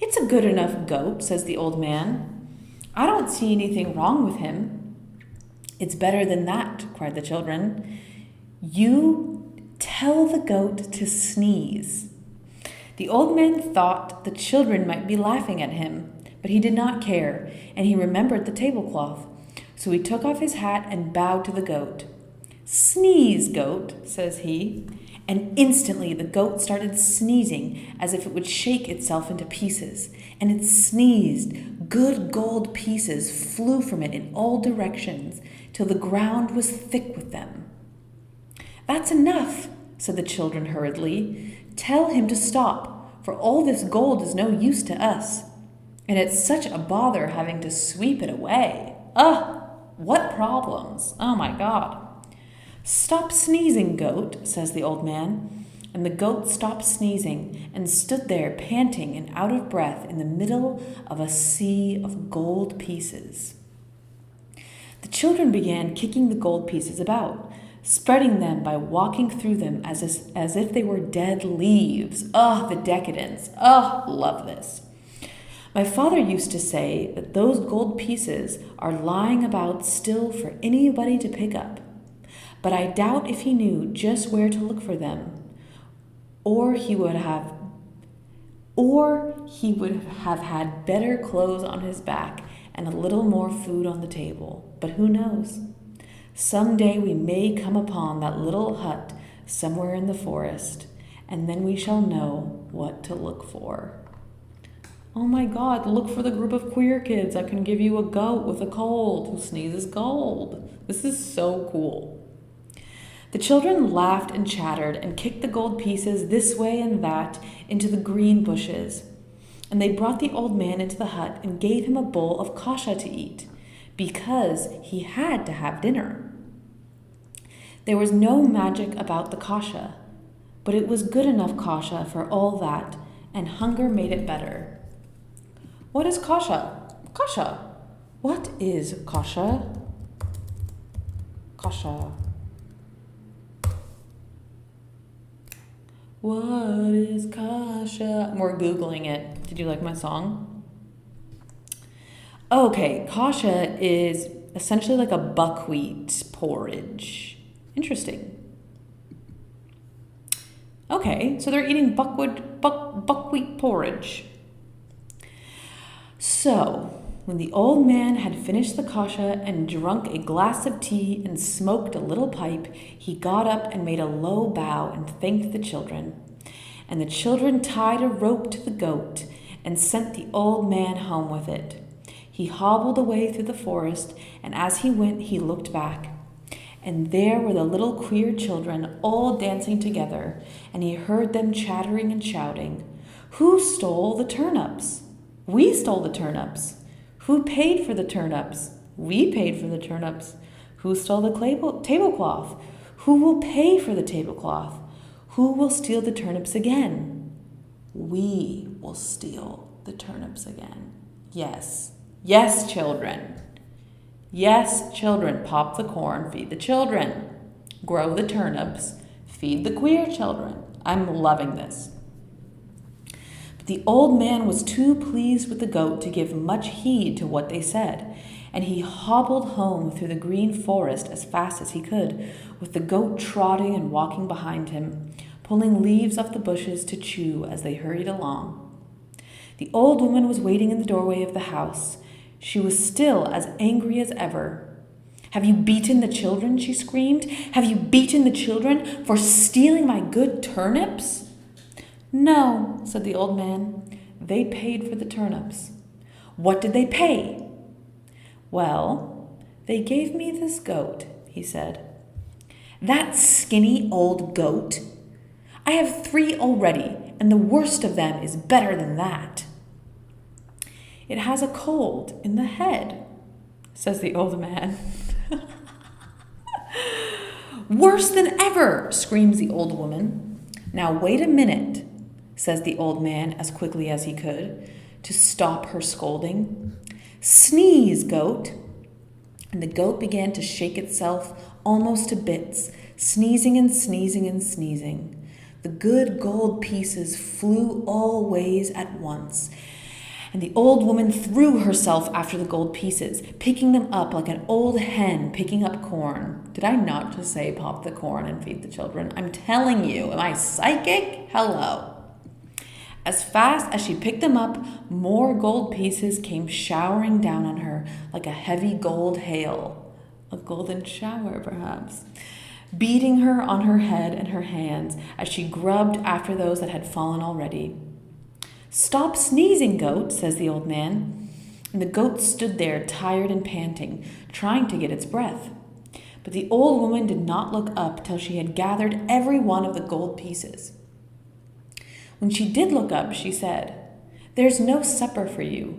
It's a good enough goat, says the old man. I don't see anything wrong with him. It's better than that, cried the children. You tell the goat to sneeze. The old man thought the children might be laughing at him, but he did not care, and he remembered the tablecloth. So he took off his hat and bowed to the goat. Sneeze, goat, says he, and instantly the goat started sneezing as if it would shake itself into pieces, and it sneezed. Good gold pieces flew from it in all directions till the ground was thick with them. That's enough, said the children hurriedly. Tell him to stop, for all this gold is no use to us. And it's such a bother having to sweep it away. Ugh, what problems. Oh my God. Stop sneezing, goat, says the old man. And the goat stopped sneezing and stood there panting and out of breath in the middle of a sea of gold pieces. The children began kicking the gold pieces about, spreading them by walking through them as if they were dead leaves. Oh, the decadence. Oh, love this. My father used to say that those gold pieces are lying about still for anybody to pick up. But I doubt if he knew just where to look for them, or he would have had better clothes on his back and a little more food on the table. But who knows? Some day we may come upon that little hut somewhere in the forest, and then we shall know what to look for. Oh my God, look for the group of queer kids that can give you a goat with a cold who sneezes gold. This is so cool. The children laughed and chattered and kicked the gold pieces this way and that into the green bushes. And they brought the old man into the hut and gave him a bowl of kasha to eat, because he had to have dinner. There was no magic about the kasha, but it was good enough kasha for all that, and hunger made it better. What is kasha? Kasha. What is kasha? Kasha. What is kasha? We're Googling it. Did you like my song? Okay, kasha is essentially like a buckwheat porridge. Interesting. Okay, so they're eating buckwheat porridge. So, when the old man had finished the kasha and drunk a glass of tea and smoked a little pipe, he got up and made a low bow and thanked the children. And the children tied a rope to the goat and sent the old man home with it. He hobbled away through the forest, and as he went, he looked back. And there were the little queer children all dancing together, and he heard them chattering and shouting, "Who stole the turnips? We stole the turnips. Who paid for the turnips? We paid for the turnips. Who stole the tablecloth? Who will pay for the tablecloth? Who will steal the turnips again? We will steal the turnips again." Yes. Yes, children. Yes, children. Pop the corn, feed the children. Grow the turnips, Feed the queer children. I'm loving this. But the old man was too pleased with the goat to give much heed to what they said, and he hobbled home through the green forest as fast as he could, with the goat trotting and walking behind him, pulling leaves off the bushes to chew as they hurried along. The old woman was waiting in the doorway of the house. She was still as angry as ever. "Have you beaten the children?" she screamed. "Have you beaten the children for stealing my good turnips?" "No," said the old man. "They paid for the turnips." "What did they pay?" "Well, they gave me this goat," he said. "That skinny old goat? I have 3 already, and the worst of them is better than that." "It has a cold in the head," says the old man. "Worse than ever," screams the old woman. "Now wait a minute," says the old man as quickly as he could, to stop her scolding. "Sneeze, goat." And the goat began to shake itself almost to bits, sneezing and sneezing and sneezing. The good gold pieces flew all ways at once, and the old woman threw herself after the gold pieces, picking them up like an old hen picking up corn. Did I not just say pop the corn and feed the children? I'm telling you, am I psychic? Hello. As fast as she picked them up, more gold pieces came showering down on her like a heavy gold hail. A golden shower, perhaps. Beating her on her head and her hands as she grubbed after those that had fallen already. "Stop sneezing, goat," says the old man. And the goat stood there, tired and panting, trying to get its breath. But the old woman did not look up till she had gathered every one of the gold pieces. When she did look up, she said, "There's no supper for you.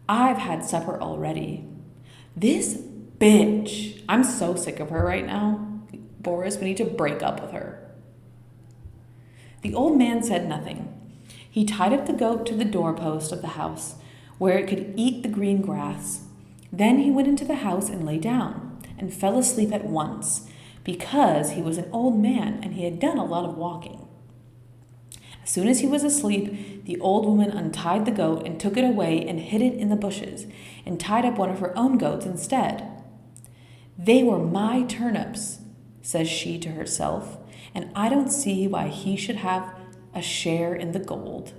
I've had supper already. This bitch, I'm so sick of her right now. Boris, we need to break up with her." The old man said nothing. He tied up the goat to the doorpost of the house, where it could eat the green grass. Then he went into the house and lay down, and fell asleep at once, because he was an old man and he had done a lot of walking. As soon as he was asleep, the old woman untied the goat and took it away and hid it in the bushes, and tied up one of her own goats instead. "They were my turnips," says she to herself, "and I don't see why he should have a share in the gold."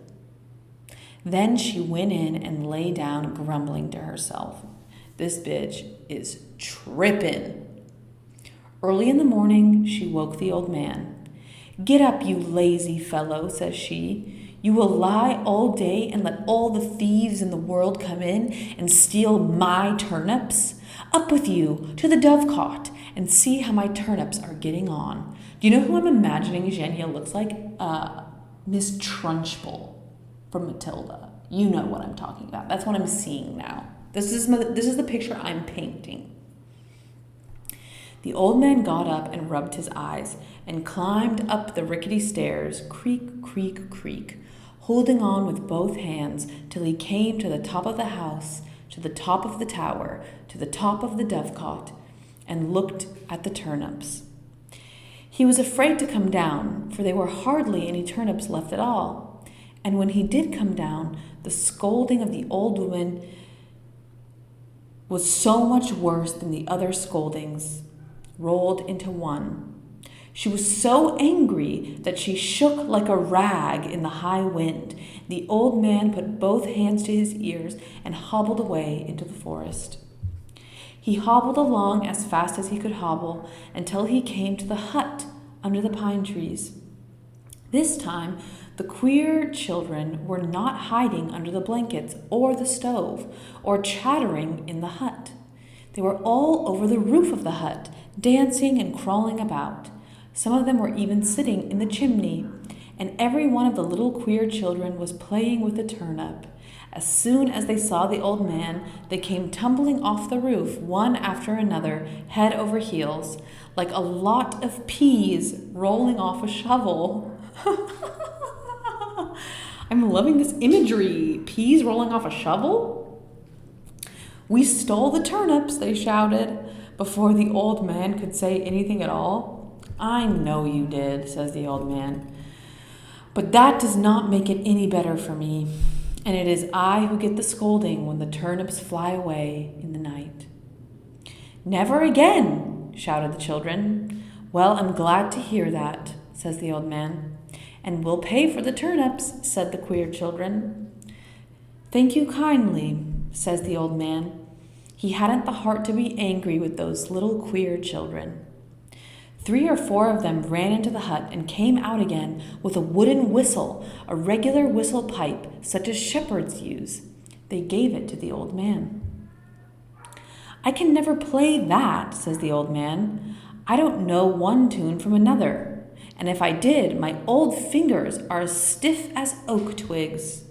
Then she went in and lay down, grumbling to herself. This bitch is trippin'. Early in the morning, she woke the old man. "Get up, you lazy fellow," says she. "You will lie all day and let all the thieves in the world come in and steal my turnips? Up with you to the dovecot and see how my turnips are getting on." Do you know who I'm imagining Xenia looks like? Miss Trunchbull from Matilda. You know what I'm talking about. That's what I'm seeing now. This is the picture I'm painting. The old man got up and rubbed his eyes and climbed up the rickety stairs, creak, creak, creak, holding on with both hands till he came to the top of the house, to the top of the tower, to the top of the dovecot, and looked at the turnips. He was afraid to come down, for there were hardly any turnips left at all, and when he did come down, the scolding of the old woman was so much worse than the other scoldings rolled into one. She was so angry that she shook like a rag in the high wind. The old man put both hands to his ears and hobbled away into the forest. He hobbled along as fast as he could hobble until he came to the hut under the pine trees. This time, the queer children were not hiding under the blankets or the stove or chattering in the hut. They were all over the roof of the hut, dancing and crawling about. Some of them were even sitting in the chimney, and every one of the little queer children was playing with a turnip. As soon as they saw the old man, they came tumbling off the roof, one after another, head over heels, like a lot of peas rolling off a shovel. I'm loving this imagery. Peas rolling off a shovel? "We stole the turnips," they shouted, before the old man could say anything at all. I know you did, says the old man. But that does not make it any better for me, and it is I who get the scolding when the turnips fly away in the night. Never again, shouted the children. Well, I'm glad to hear that, says the old man. And we'll pay for the turnips, said the queer children. Thank you kindly, says the old man. He hadn't the heart to be angry with those little queer children. 3 or 4 of them ran into the hut and came out again with a wooden whistle, a regular whistle pipe such as shepherds use. They gave it to the old man. I can never play that, says the old man. I don't know one tune from another, and if I did, my old fingers are as stiff as oak twigs.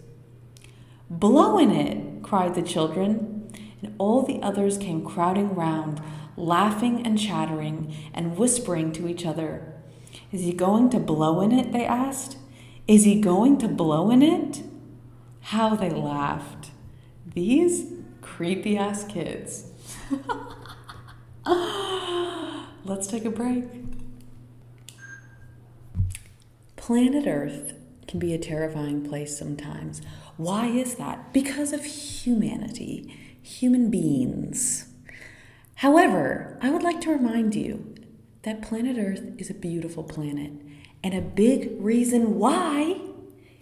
Blow in it, cried the children, and all the others came crowding round, laughing and chattering and whispering to each other. Is he going to blow in it? They asked. Is he going to blow in it? How they laughed. These creepy-ass kids. Let's take a break. Planet Earth can be a terrifying place sometimes. Why is that? Because of humanity, human beings. However, I would like to remind you that planet Earth is a beautiful planet, and a big reason why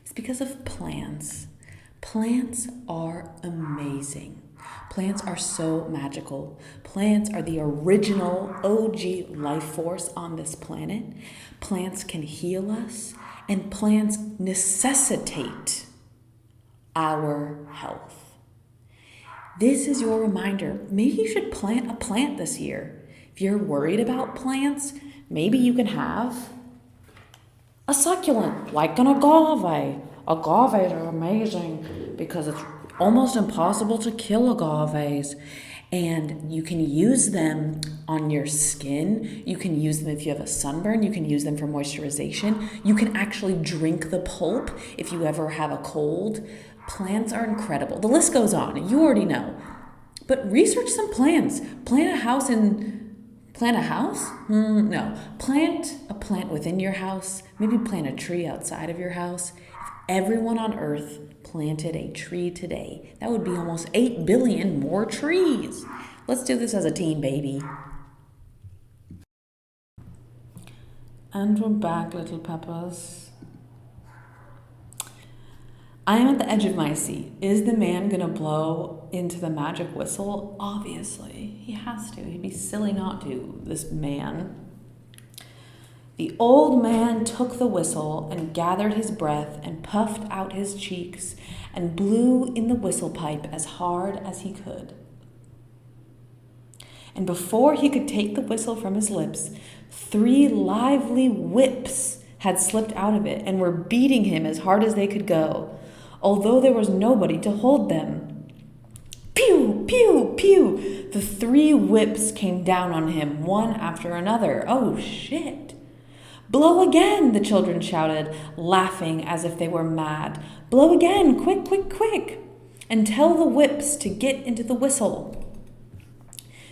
is because of plants. Plants are amazing. Plants are so magical. Plants are the original OG life force on this planet. Plants can heal us, and plants necessitate our health. This is your reminder. Maybe you should plant a plant this year. If you're worried about plants, maybe you can have a succulent, like an agave. Agaves are amazing because it's almost impossible to kill agaves. And you can use them on your skin. You can use them if you have a sunburn. You can use them for moisturization. You can actually drink the pulp if you ever have a cold. Plants are incredible. The list goes on. You already know. But research some plants. Plant a house. No. Plant a plant within your house. Maybe plant a tree outside of your house. If everyone on Earth planted a tree today, that would be almost 8 billion more trees. Let's do this as a team, baby. And we're back, little peppers. I am at the edge of my seat. Is the man gonna blow into the magic whistle? Obviously, he has to. He'd be silly not to, this man. The old man took the whistle and gathered his breath and puffed out his cheeks and blew in the whistle pipe as hard as he could. And before he could take the whistle from his lips, 3 lively whips had slipped out of it and were beating him as hard as they could go, although there was nobody to hold them. Pew, pew, pew! The 3 whips came down on him, one after another. Oh, shit! Blow again, the children shouted, laughing as if they were mad. Blow again, quick, quick, quick! And tell the whips to get into the whistle.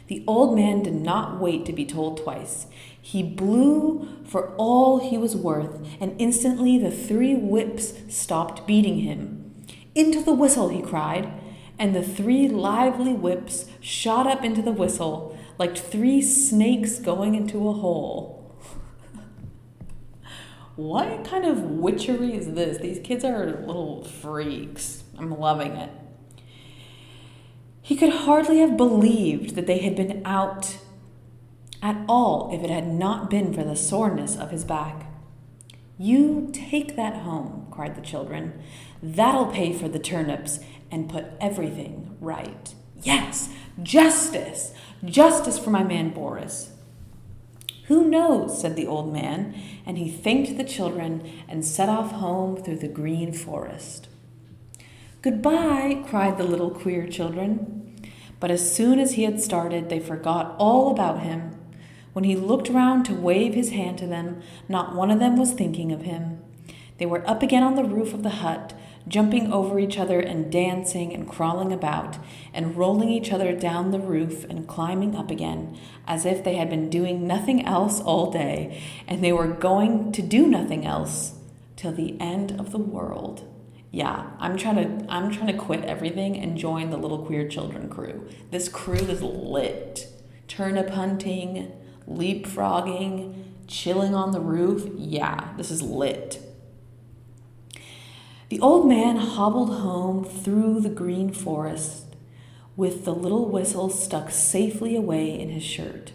The old man did not wait to be told twice. He blew for all he was worth, and instantly the 3 whips stopped beating him. Into the whistle, he cried, and the 3 lively whips shot up into the whistle like 3 snakes going into a hole. What kind of witchery is this? These kids are little freaks. I'm loving it. He could hardly have believed that they had been out at all if it had not been for the soreness of his back. You take that home, cried the children. That'll pay for the turnips and put everything right. Yes, justice! Justice for my man Boris. Who knows, said the old man, and he thanked the children and set off home through the green forest. Goodbye, cried the little queer children. But as soon as he had started, they forgot all about him. When he looked round to wave his hand to them, not one of them was thinking of him. They were up again on the roof of the hut, jumping over each other and dancing and crawling about and rolling each other down the roof and climbing up again, as if they had been doing nothing else all day and they were going to do nothing else till the end of the world. Yeah, I'm trying to quit everything and join the Little Queer Children crew. This crew is lit. Turnip hunting, leapfrogging, chilling on the roof. Yeah, this is lit. The old man hobbled home through the green forest with the little whistle stuck safely away in his shirt.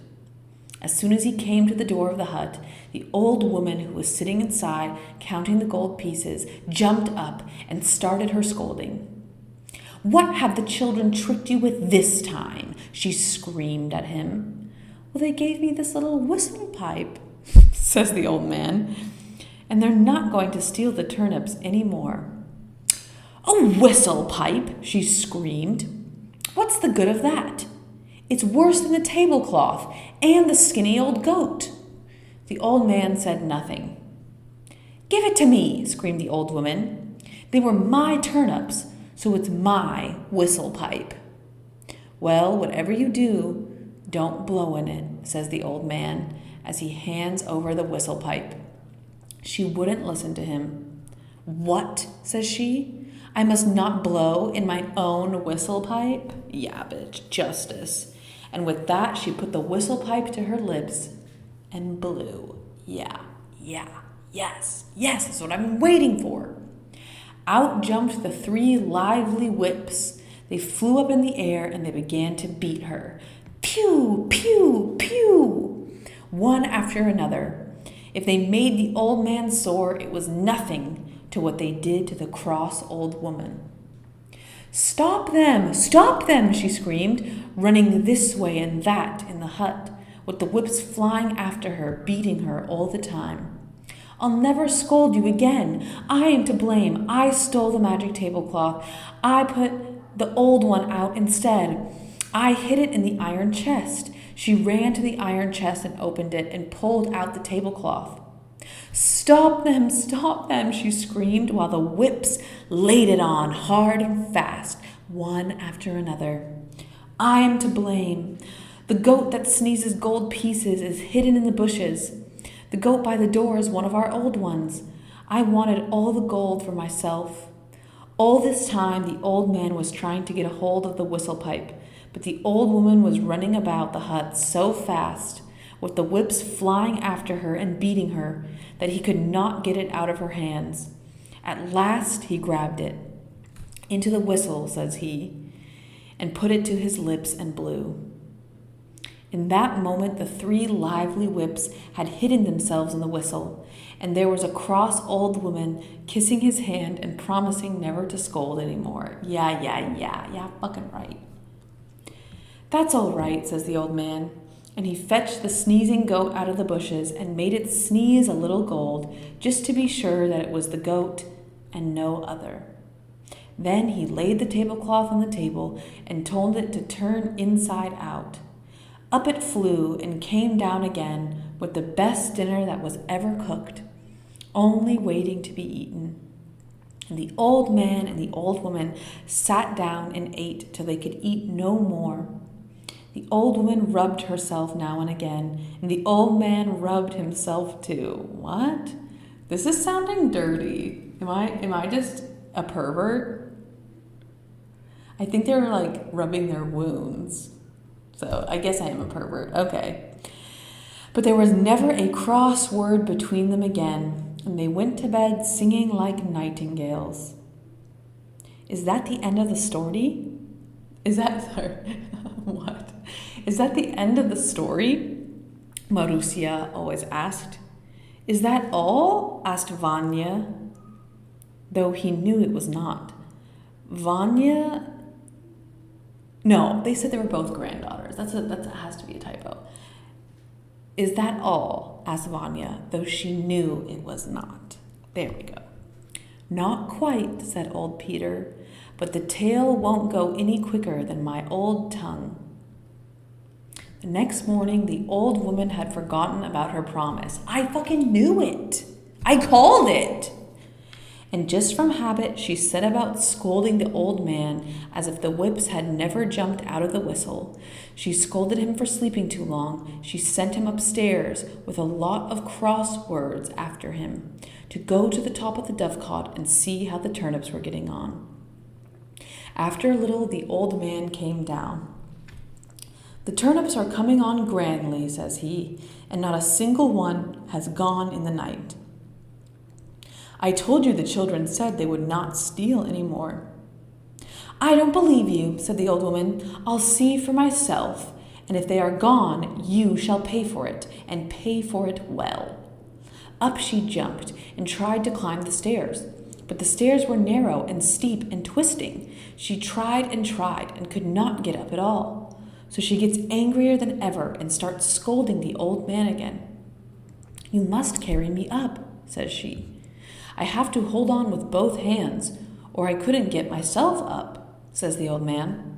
As soon as he came to the door of the hut, the old woman who was sitting inside counting the gold pieces jumped up and started her scolding. "What have the children tricked you with this time?" she screamed at him. "Well, they gave me this little whistle pipe," says the old man, "and they're not going to steal the turnips any more." "A whistle pipe!" she screamed. "What's the good of that? It's worse than the tablecloth and the skinny old goat." The old man said nothing. "Give it to me," screamed the old woman. "They were my turnips, so it's my whistle pipe." "Well, whatever you do, don't blow in it," says the old man as he hands over the whistle pipe. She wouldn't listen to him. "What?" says she. "I must not blow in my own whistle pipe? Yeah, bitch, justice." And with that, she put the whistle pipe to her lips and blew. Yes, that's what I've been waiting for. Out jumped the 3 lively whips. They flew up in the air and they began to beat her. Pew, pew, pew, one after another. If they made the old man sore, it was nothing to what they did to the cross old woman. Stop them, she screamed, running this way and that in the hut, with the whips flying after her, beating her all the time. "I'll never scold you again. I am to blame. I stole the magic tablecloth. I put the old one out instead. I hid it in the iron chest." She ran to the iron chest and opened it and pulled out the tablecloth. Stop them, she screamed, while the whips laid it on hard and fast, one after another. "I am to blame. The goat that sneezes gold pieces is hidden in the bushes. The goat by the door is one of our old ones. I wanted all the gold for myself." All this time, the old man was trying to get a hold of the whistle pipe, but the old woman was running about the hut so fast, with the whips flying after her and beating her, that he could not get it out of her hands. At last he grabbed it. "Into the whistle," says he, and put it to his lips and blew. In that moment, the 3 lively whips had hidden themselves in the whistle, and there was a cross old woman kissing his hand and promising never to scold anymore. Yeah, fucking right. "That's all right," says the old man, and he fetched the sneezing goat out of the bushes and made it sneeze a little gold, just to be sure that it was the goat and no other. Then he laid the tablecloth on the table and told it to turn inside out. Up it flew and came down again with the best dinner that was ever cooked, only waiting to be eaten. And the old man and the old woman sat down and ate till they could eat no more. The old woman rubbed herself now and again, and the old man rubbed himself too. What? This is sounding dirty. Am I just a pervert? I think they're like rubbing their wounds. So I guess I am a pervert. Okay. But there was never a cross word between them again, and they went to bed singing like nightingales. Is that the end of the story? What? Is that the end of the story? Marussia always asked. Is that all? Asked Vanya, though he knew it was not. Vanya? No, they said they were both granddaughters. That has to be a typo. Is that all? Asked Vanya, though she knew it was not. There we go. Not quite, said old Peter, but the tale won't go any quicker than my old tongue. The next morning, the old woman had forgotten about her promise. I fucking knew it. I called it. and just from habit she set about scolding the old man as if the whips had never jumped out of the whistle. She scolded him for sleeping too long. She sent him upstairs with a lot of cross words after him to go to the top of the dovecot and see how the turnips were getting on. After a little, the old man came down. "The turnips are coming on grandly," says he, "and not a single one has gone in the night. I told you the children said they would not steal any more." "I don't believe you," said the old woman. "I'll see for myself, and if they are gone, you shall pay for it, and pay for it well." Up she jumped and tried to climb the stairs, but the stairs were narrow and steep and twisting. She tried and could not get up at all. So she gets angrier than ever and starts scolding the old man again. "You must carry me up," says she. "I have to hold on with both hands, or I couldn't get myself up," says the old man.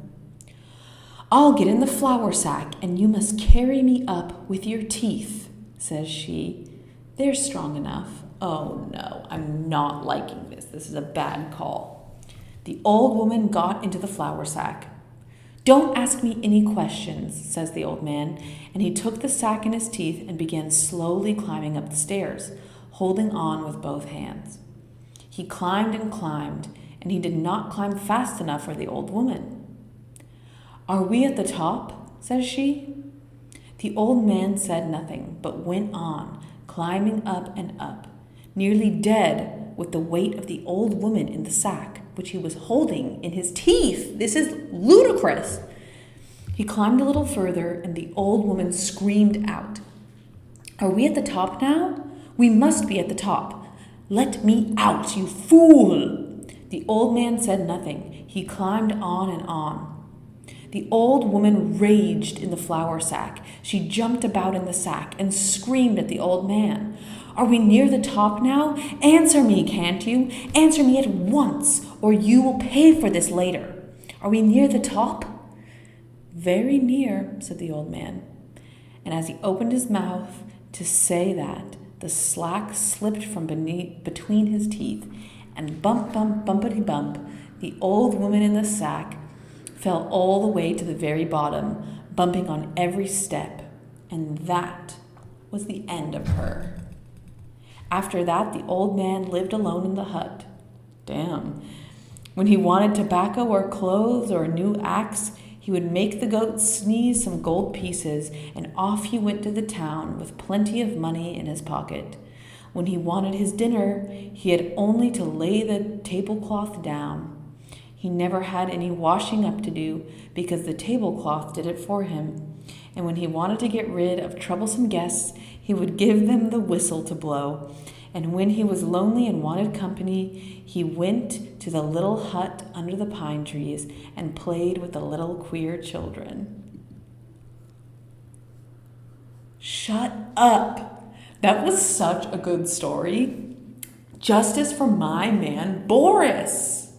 "I'll get in the flour sack, and you must carry me up with your teeth," says she. "They're strong enough." Oh no, I'm not liking this. This is a bad call. The old woman got into the flour sack. "Don't ask me any questions," says the old man, and he took the sack in his teeth and began slowly climbing up the stairs, holding on with both hands. He climbed, and he did not climb fast enough for the old woman. "Are we at the top?" says she. The old man said nothing, but went on, climbing up and up, nearly dead with the weight of the old woman in the sack, which he was holding in his teeth. This is ludicrous. He climbed a little further, and the old woman screamed out, "Are we at the top now? We must be at the top. Let me out, you fool!" The old man said nothing. He climbed on and on. The old woman raged in the flour sack. She jumped about in the sack and screamed at the old man. "Are we near the top now? Answer me, can't you? Answer me at once, or you will pay for this later. Are we near the top?" "Very near," said the old man. And as he opened his mouth to say that, the slack slipped from between his teeth, and bump, bump, bumpity bump, the old woman in the sack fell all the way to the very bottom, bumping on every step, and that was the end of her. After that, the old man lived alone in the hut. Damn. When he wanted tobacco or clothes or a new axe, he would make the goat sneeze some gold pieces, and off he went to the town with plenty of money in his pocket. When he wanted his dinner, he had only to lay the tablecloth down. He never had any washing up to do, because the tablecloth did it for him. And when he wanted to get rid of troublesome guests, he would give them the whistle to blow. And when he was lonely and wanted company, he went to the little hut under the pine trees and played with the little queer children. Shut up! That was such a good story. Justice for my man, Boris.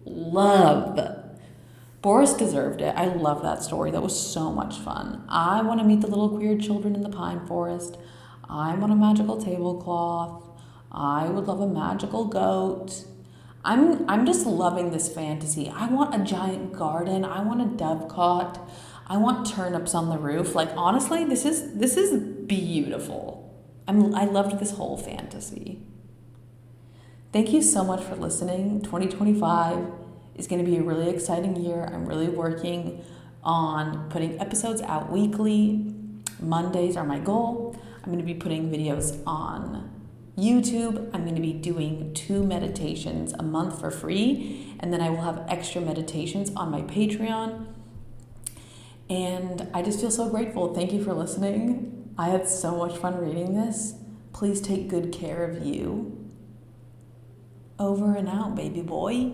Love. Boris deserved it. I love that story. That was so much fun. I want to meet the little queer children in the pine forest. I want a magical tablecloth. I would love a magical goat. I'm just loving this fantasy. I want a giant garden. I want a dovecot. I want turnips on the roof. Like, honestly, this is beautiful. I loved this whole fantasy. Thank you so much for listening. 2025 is going to be a really exciting year. I'm really working on putting episodes out weekly. Mondays are my goal. I'm going to be putting videos on YouTube. I'm going to be doing 2 meditations a month for free, and then I will have extra meditations on my Patreon. And I just feel so grateful. Thank you for listening. I had so much fun reading this. Please take good care of you. Over and out, baby boy.